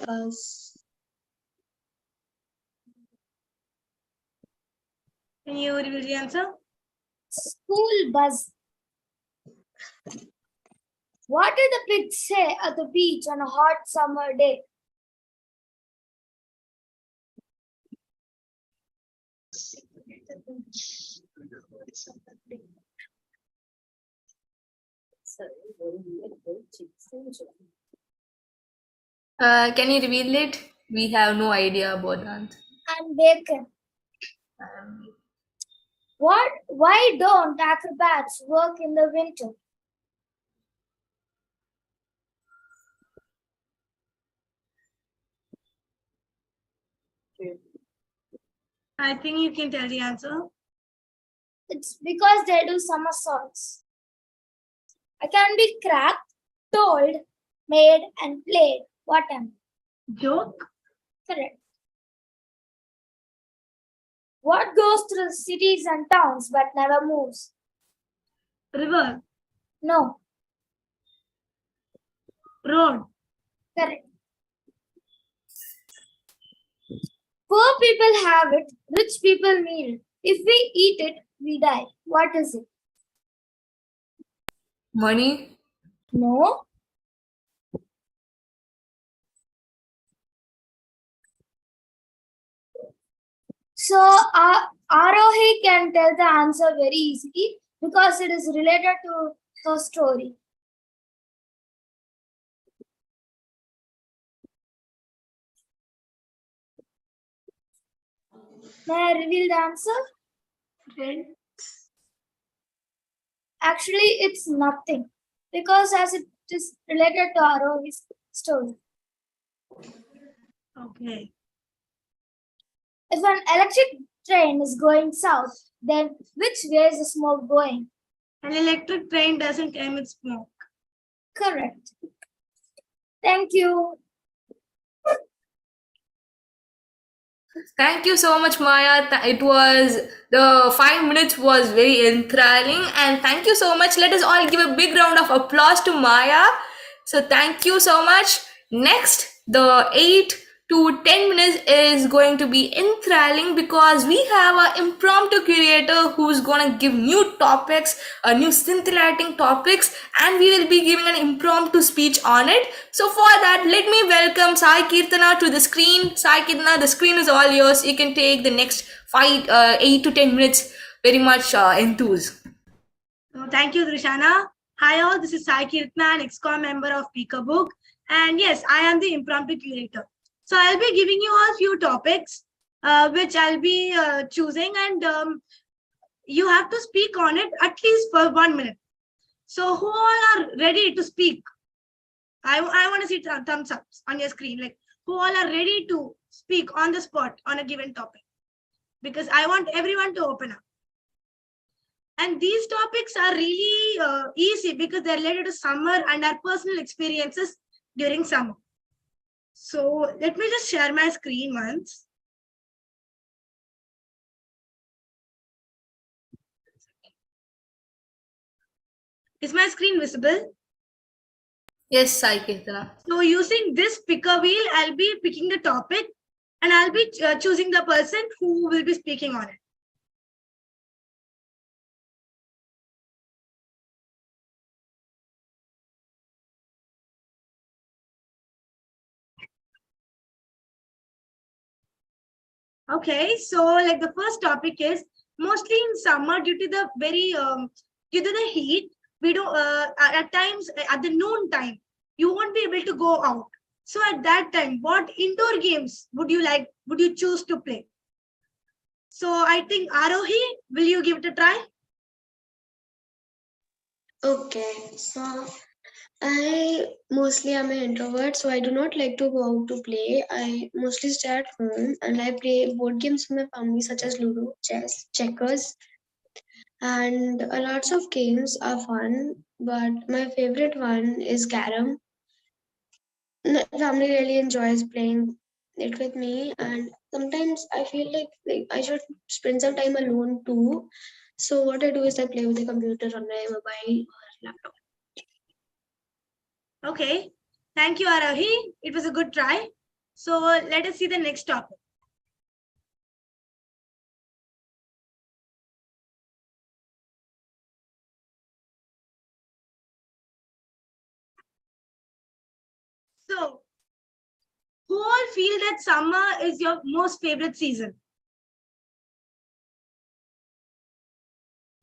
us. Can you reveal the answer? School buzz. What did the pigs say at the beach on a hot summer day? Can you reveal it? We have no idea about that. And bacon. What? Why don't acrobats work in the winter? I think you can tell the answer. It's because they do somersaults. I can be cracked, told, made, and played. What am I? Joke? Correct. What goes through cities and towns but never moves? River? No. Road? Correct. Poor people have it, rich people need it. If we eat it, we die. What is it? Money. No. So, Arohi can tell the answer very easily because it is related to her story. May I reveal the answer? Actually, it's nothing because as it is related to Arohi's story. Okay. If an electric train is going south, then which way is the smoke going? An electric train doesn't emit smoke. Correct. Thank you. Thank you so much, Maya. It was the 5 minutes was very enthralling, and thank you so much. Let us all give a big round of applause to Maya. So thank you so much. Next, the 8 to 10 minutes is going to be enthralling because we have an impromptu curator who's gonna give new topics, new scintillating topics, and we will be giving an impromptu speech on it. So for that, let me welcome Sai Kirtana to the screen. Sai Kirtana, the screen is all yours. You can take the next 8 to 10 minutes very much enthused. Thank you, Drishana. Hi all, this is Sai Kirtana, an ex-com member of Peekabook. And yes, I am the impromptu curator. So I'll be giving you all few topics, which I'll be choosing, and you have to speak on it at least for 1 minute. So who all are ready to speak? I want to see thumbs up on your screen, like who all are ready to speak on the spot on a given topic, because I want everyone to open up. And these topics are really easy because they're related to summer and our personal experiences during summer. So let me just share my screen once. Is my screen visible? Yes, Sai Kirtana. So using this picker wheel, I'll be picking the topic and I'll be choosing the person who will be speaking on it. Okay, so like the first topic is mostly in summer due to the very due to the heat, we don't at times at the noon time you won't be able to go out. So at that time, what indoor games would you choose to play? So I think Arohi, will you give it a try? Okay, so I mostly am an introvert, so I do not like to go out to play. I mostly stay at home and I play board games with my family, such as Ludo, chess, checkers, and lots of games are fun. But my favorite one is Carom. My family really enjoys playing it with me, and sometimes I feel like I should spend some time alone too. So what I do is I play with the computer on my mobile or laptop. Okay. Thank you, Arahi. It was a good try. So let us see the next topic. So, who all feel that summer is your most favorite season?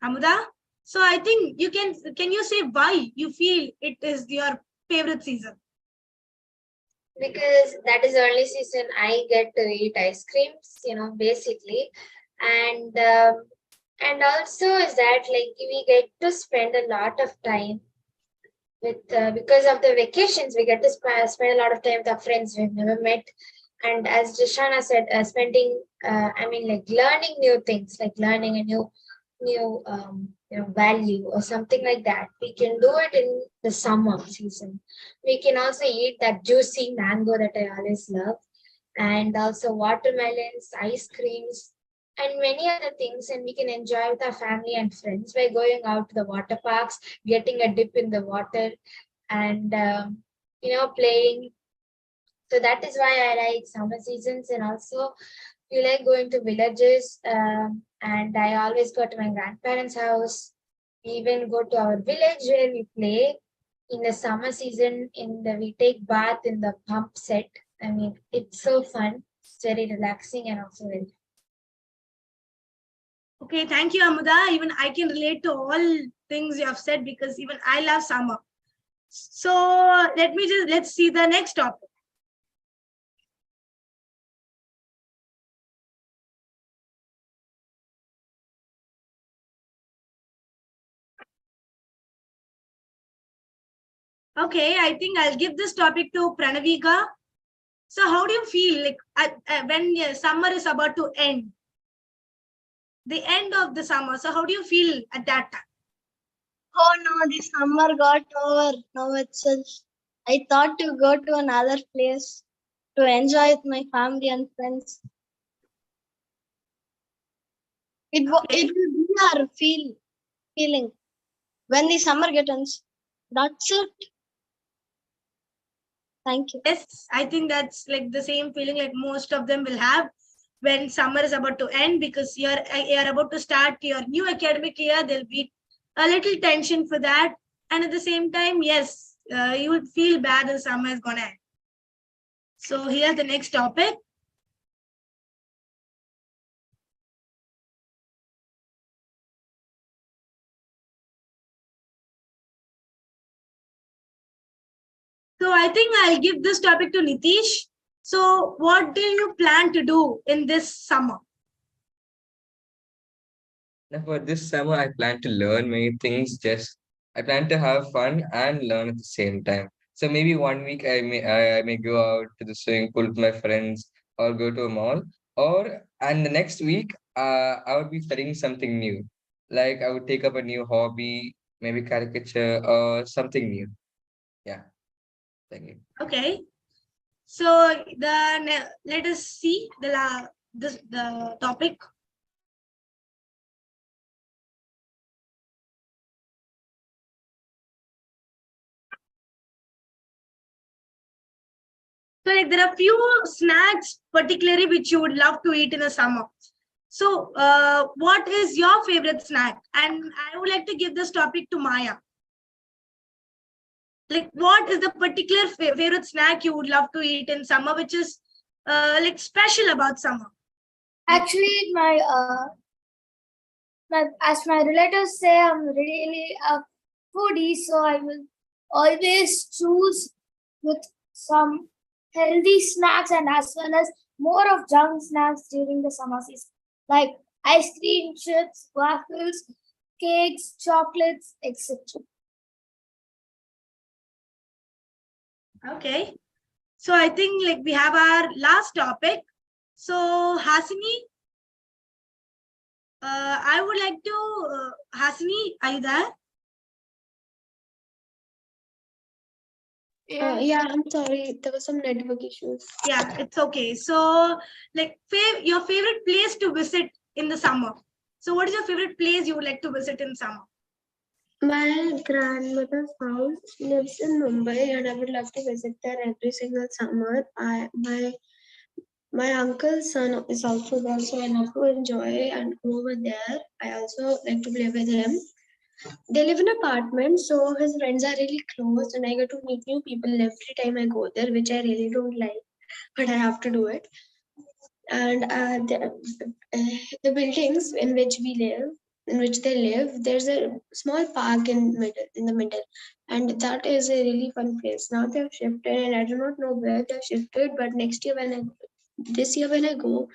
Amuda? So I think you can you say why you feel it is your favorite season? Because that is the only season I get to eat ice creams, basically. And also is that like we get to spend a lot of time with because of the vacations, we get to spend a lot of time with our friends we've never met. And as Jashana said, spending like learning new things, like learning a new value or something like that. We can do it in the summer season. We can also eat that juicy mango that I always love, and also watermelons, ice creams, and many other things. And we can enjoy with our family and friends by going out to the water parks, getting a dip in the water, and playing. So that is why I like summer seasons. And also we like going to villages, and I always go to my grandparents' house. We even go to our village where we play in the summer season. We take bath in the pump set. I mean, it's so fun. It's very relaxing and also very. Okay, thank you, Amuda. Even I can relate to all things you have said because even I love summer. So let's see the next topic. Okay, I think I'll give this topic to Pranavika. So how do you feel like when summer is about to end? The end of the summer. So how do you feel at that time? Oh no, the summer got over now itself. I thought to go to another place to enjoy with my family and friends. It will be our feeling when the summer gets ends. That's it. Thank you. Yes, I think that's like the same feeling like most of them will have when summer is about to end, because you're about to start your new academic year. There'll be a little tension for that, and at the same time, yes, you would feel bad the summer is gonna end. So here's the next topic. So I think I'll give this topic to Nitish. So what do you plan to do in this summer? Now for this summer, I plan to learn many things. I plan to have fun and learn at the same time. So maybe 1 week I may go out to the swimming pool with my friends or go to a mall. And the next week I would be studying something new. Like I would take up a new hobby, maybe caricature or something new. Yeah. Thank you. Okay. So let us see the topic. So like there are few snacks particularly which you would love to eat in the summer. So what is your favorite snack? And I would like to give this topic to Maya. Like what is the particular favorite snack you would love to eat in summer, which is like special about summer? Actually, as my relatives say, I'm really a foodie, so I will always choose with some healthy snacks and as well as more of junk snacks during the summer season, like ice cream, chips, waffles, cakes, chocolates, etc. Okay. So I think like we have our last topic. So Hasini, I would like to, Hasini, are you there? Yeah, I'm sorry. There was some network issues. Yeah, it's okay. So like your favorite place to visit in the summer. So what is your favorite place you would like to visit in summer? My grandmother's house lives in Mumbai, and I would love to visit there every single summer. My uncle's son is also there, so I love to enjoy and go over there. I also like to play with him. They live in an apartment, so his friends are really close, and I get to meet new people every time I go there, which I really don't like, but I have to do it. And the buildings in which we live, in which they live, there's a small park in the middle, and that is a really fun place. Now they have shifted, and I do not know where they have shifted, but this year when I go,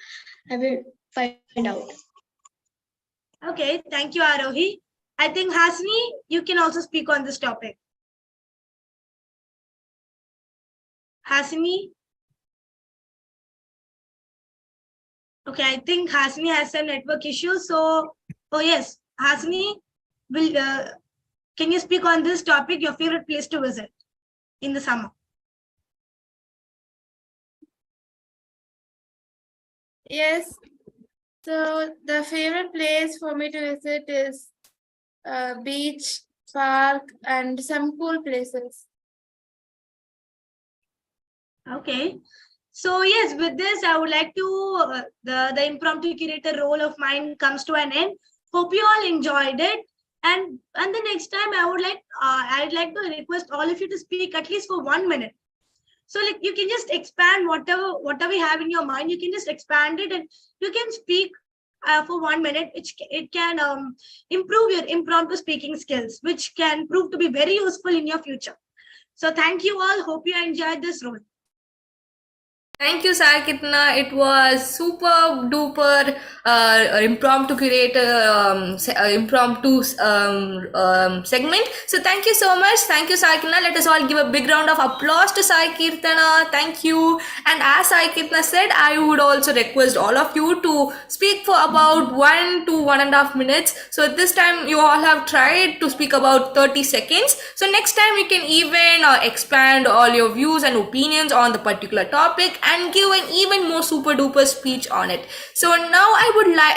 I will find out. Okay, thank you, Arohi. I think Hasni, you can also speak on this topic. Hasni? Okay, I think Hasni has some network issues. So, oh yes, Hasni, can you speak on this topic, your favorite place to visit in the summer? Yes. So the favorite place for me to visit is beach, park, and some cool places. Okay. So yes, with this, I would like to, the impromptu curator role of mine comes to an end. Hope you all enjoyed it. And the next time I'd like to request all of you to speak at least for 1 minute. So like you can just expand whatever you have in your mind, you can just expand it and you can speak for 1 minute. It can improve your impromptu speaking skills, which can prove to be very useful in your future. So thank you all. Hope you enjoyed this role. Thank you, Sai Kitna. It was super duper impromptu creator impromptu segment. So thank you so much. Thank you, Sai Kitna. Let us all give a big round of applause to Sai Kirtana. Thank you. And as Sai Kitna said, I would also request all of you to speak for about 1 to 1.5 minutes. So this time you all have tried to speak about 30 seconds. So next time you can even expand all your views and opinions on the particular topic and give an even more super duper speech on it. So now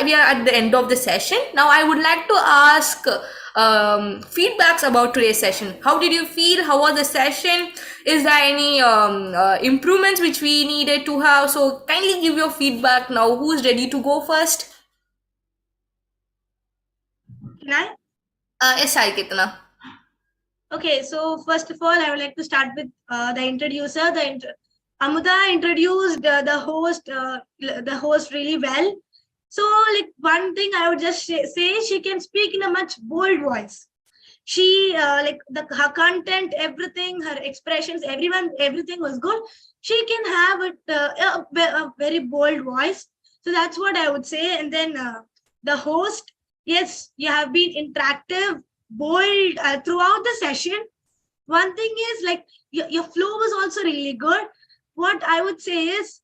we are at the end of the session. Now I would like to ask feedbacks about today's session. How did you feel? How was the session? Is there any improvements which we needed to have? So kindly give your feedback now. Who's ready to go first? Can I? Yes, Sai Kitna. Okay, so first of all, I would like to start with the introducer. Amuda introduced the host really well. So like one thing I would just say, she can speak in a much bold voice. She her content, everything, her expressions, everything was good. She can have a very bold voice. So that's what I would say. And then the host, yes, you have been interactive, bold throughout the session. One thing is like your flow was also really good. What I would say is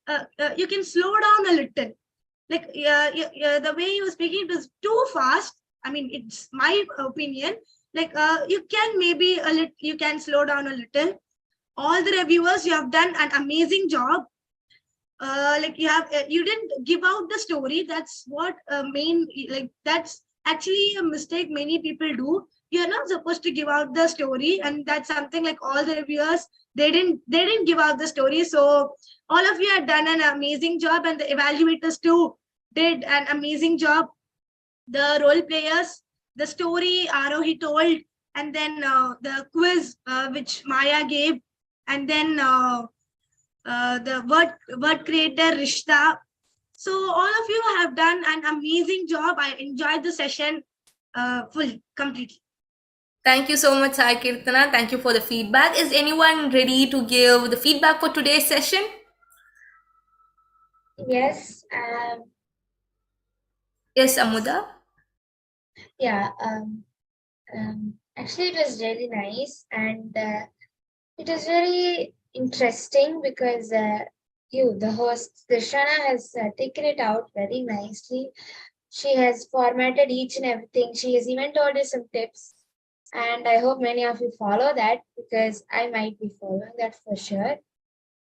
you can slow down a little. Like the way you were speaking, it was too fast. I mean, it's my opinion. Like you can maybe you can slow down a little. All the reviewers, you have done an amazing job. Like you didn't give out the story. That's what that's actually a mistake many people do. You're not supposed to give out the story, and that's something like all the reviewers, they didn't give out the story. So all of you have done an amazing job, and the evaluators too did an amazing job. The role players, the story Arohi told, and then the quiz which Maya gave, and then the word creator Rishta. So all of you have done an amazing job. I enjoyed the session fully, completely. Thank you so much, Sai Kirtana. Thank you for the feedback. Is anyone ready to give the feedback for today's session? Yes. Yes, Amuda. Yeah. Actually, it was really nice, and it was very interesting because the host, Drishana, has taken it out very nicely. She has formatted each and everything. She has even told us some tips. And I hope many of you follow that because I might be following that for sure.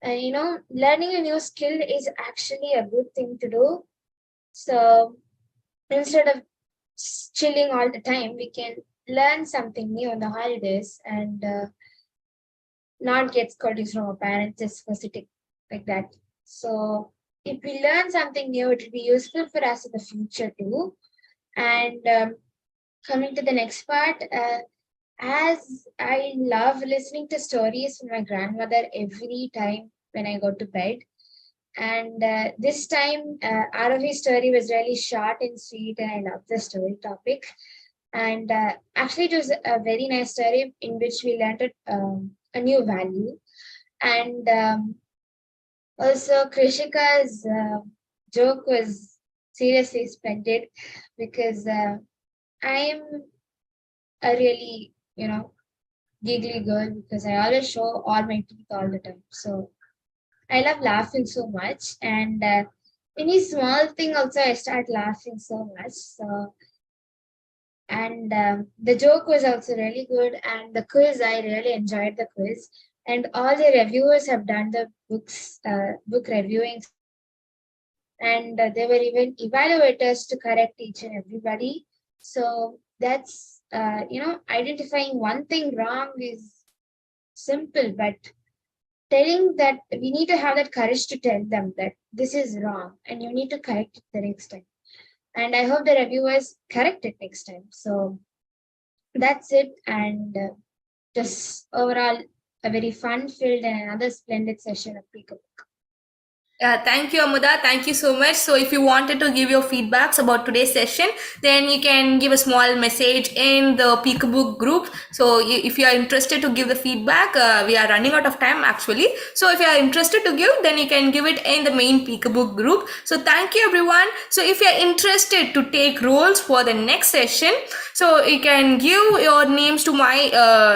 And learning a new skill is actually a good thing to do. So instead of chilling all the time, we can learn something new on the holidays and not get scolded from our parents just for sitting like that. So if we learn something new, it will be useful for us in the future too. And coming to the next part, as I love listening to stories from my grandmother every time when I go to bed. And this time, Arohi's story was really short and sweet, and I love the story topic. And actually, it was a very nice story in which we learned a new value. And also, Krishika's joke was seriously splendid because I'm a really, giggly girl because I always show all my teeth all the time. So I love laughing so much. And any small thing also, I start laughing so much. So, and the joke was also really good. And the quiz, I really enjoyed the quiz. And all the reviewers have done the book reviewing. And they were even evaluators to correct each and everybody. So that's, identifying one thing wrong is simple, but telling that we need to have that courage to tell them that this is wrong and you need to correct it the next time. And I hope the reviewers correct it next time. So that's it. And just overall, a very fun-filled and another splendid session of Peek a Book. Thank you, Amuda. Thank you so much. So if you wanted to give your feedbacks about today's session, then you can give a small message in the Peekabook group. So if you are interested to give the feedback, we are running out of time actually. So if you are interested to give, then you can give it in the main Peekabook group. So thank you everyone. So if you are interested to take roles for the next session, so you can give your names to my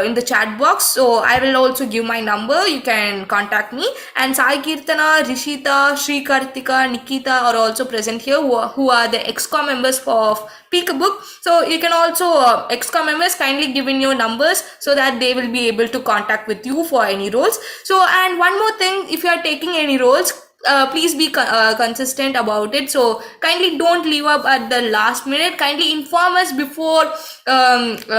in the chat box. So I will also give my number. You can contact me. And Sai Kirtana, Rishita, Sri Kartika, Nikita are also present here who are the EXCOM members of Peekabook. So you can also EXCOM members kindly give in your numbers so that they will be able to contact with you for any roles. So and one more thing, if you are taking any roles, please be consistent about it. So kindly don't leave up at the last minute. Kindly inform us before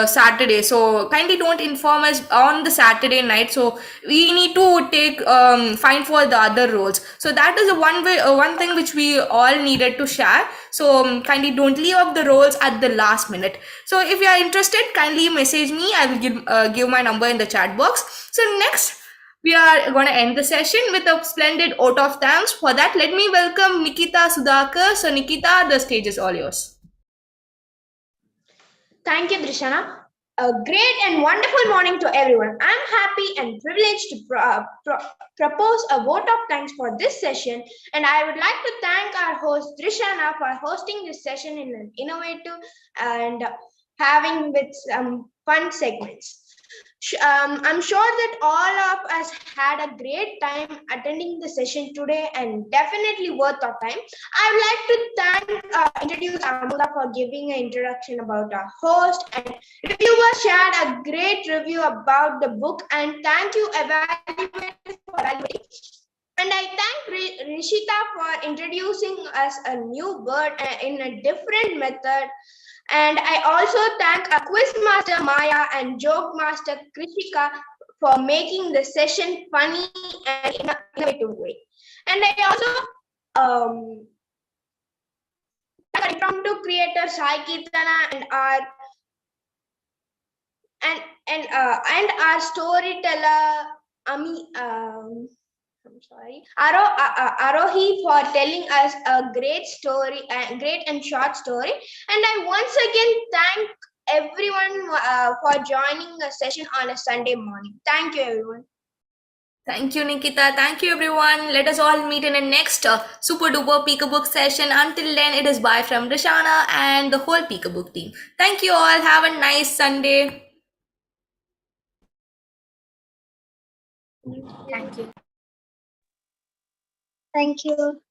Saturday. So kindly don't inform us on the Saturday night. So we need to take find for the other roles. So that is one thing which we all needed to share. So kindly don't leave up the roles at the last minute. So if you are interested, kindly message me. I will give my number in the chat box. So next, we are going to end the session with a splendid vote of thanks. For that, let me welcome Nikita Sudhakar. So Nikita, the stage is all yours. Thank you, Drishana. A great and wonderful morning to everyone. I'm happy and privileged to propose a vote of thanks for this session, and I would like to thank our host Drishana for hosting this session in an innovative and having with some fun segments. I'm sure that all of us had a great time attending the session today and definitely worth our time. I would like to introduce Amuda for giving an introduction about our host, and reviewers shared a great review about the book, and thank you evaluators for evaluating. And I thank Rishita for introducing us a new word in a different method. And I also thank a quiz master Maya and joke master Krishika for making the session funny and in an innovative way. And I also thank impromptu creator Sai Kirtana and our storyteller Ami. I'm sorry, Arohi for telling us a great story, great and short story. And I once again thank everyone for joining the session on a Sunday morning. Thank you, everyone. Thank you, Nikita. Thank you, everyone. Let us all meet in the next super duper Peekabook session. Until then, it is bye from Rishana and the whole Peekabook team. Thank you all. Have a nice Sunday. Thank you. Thank you.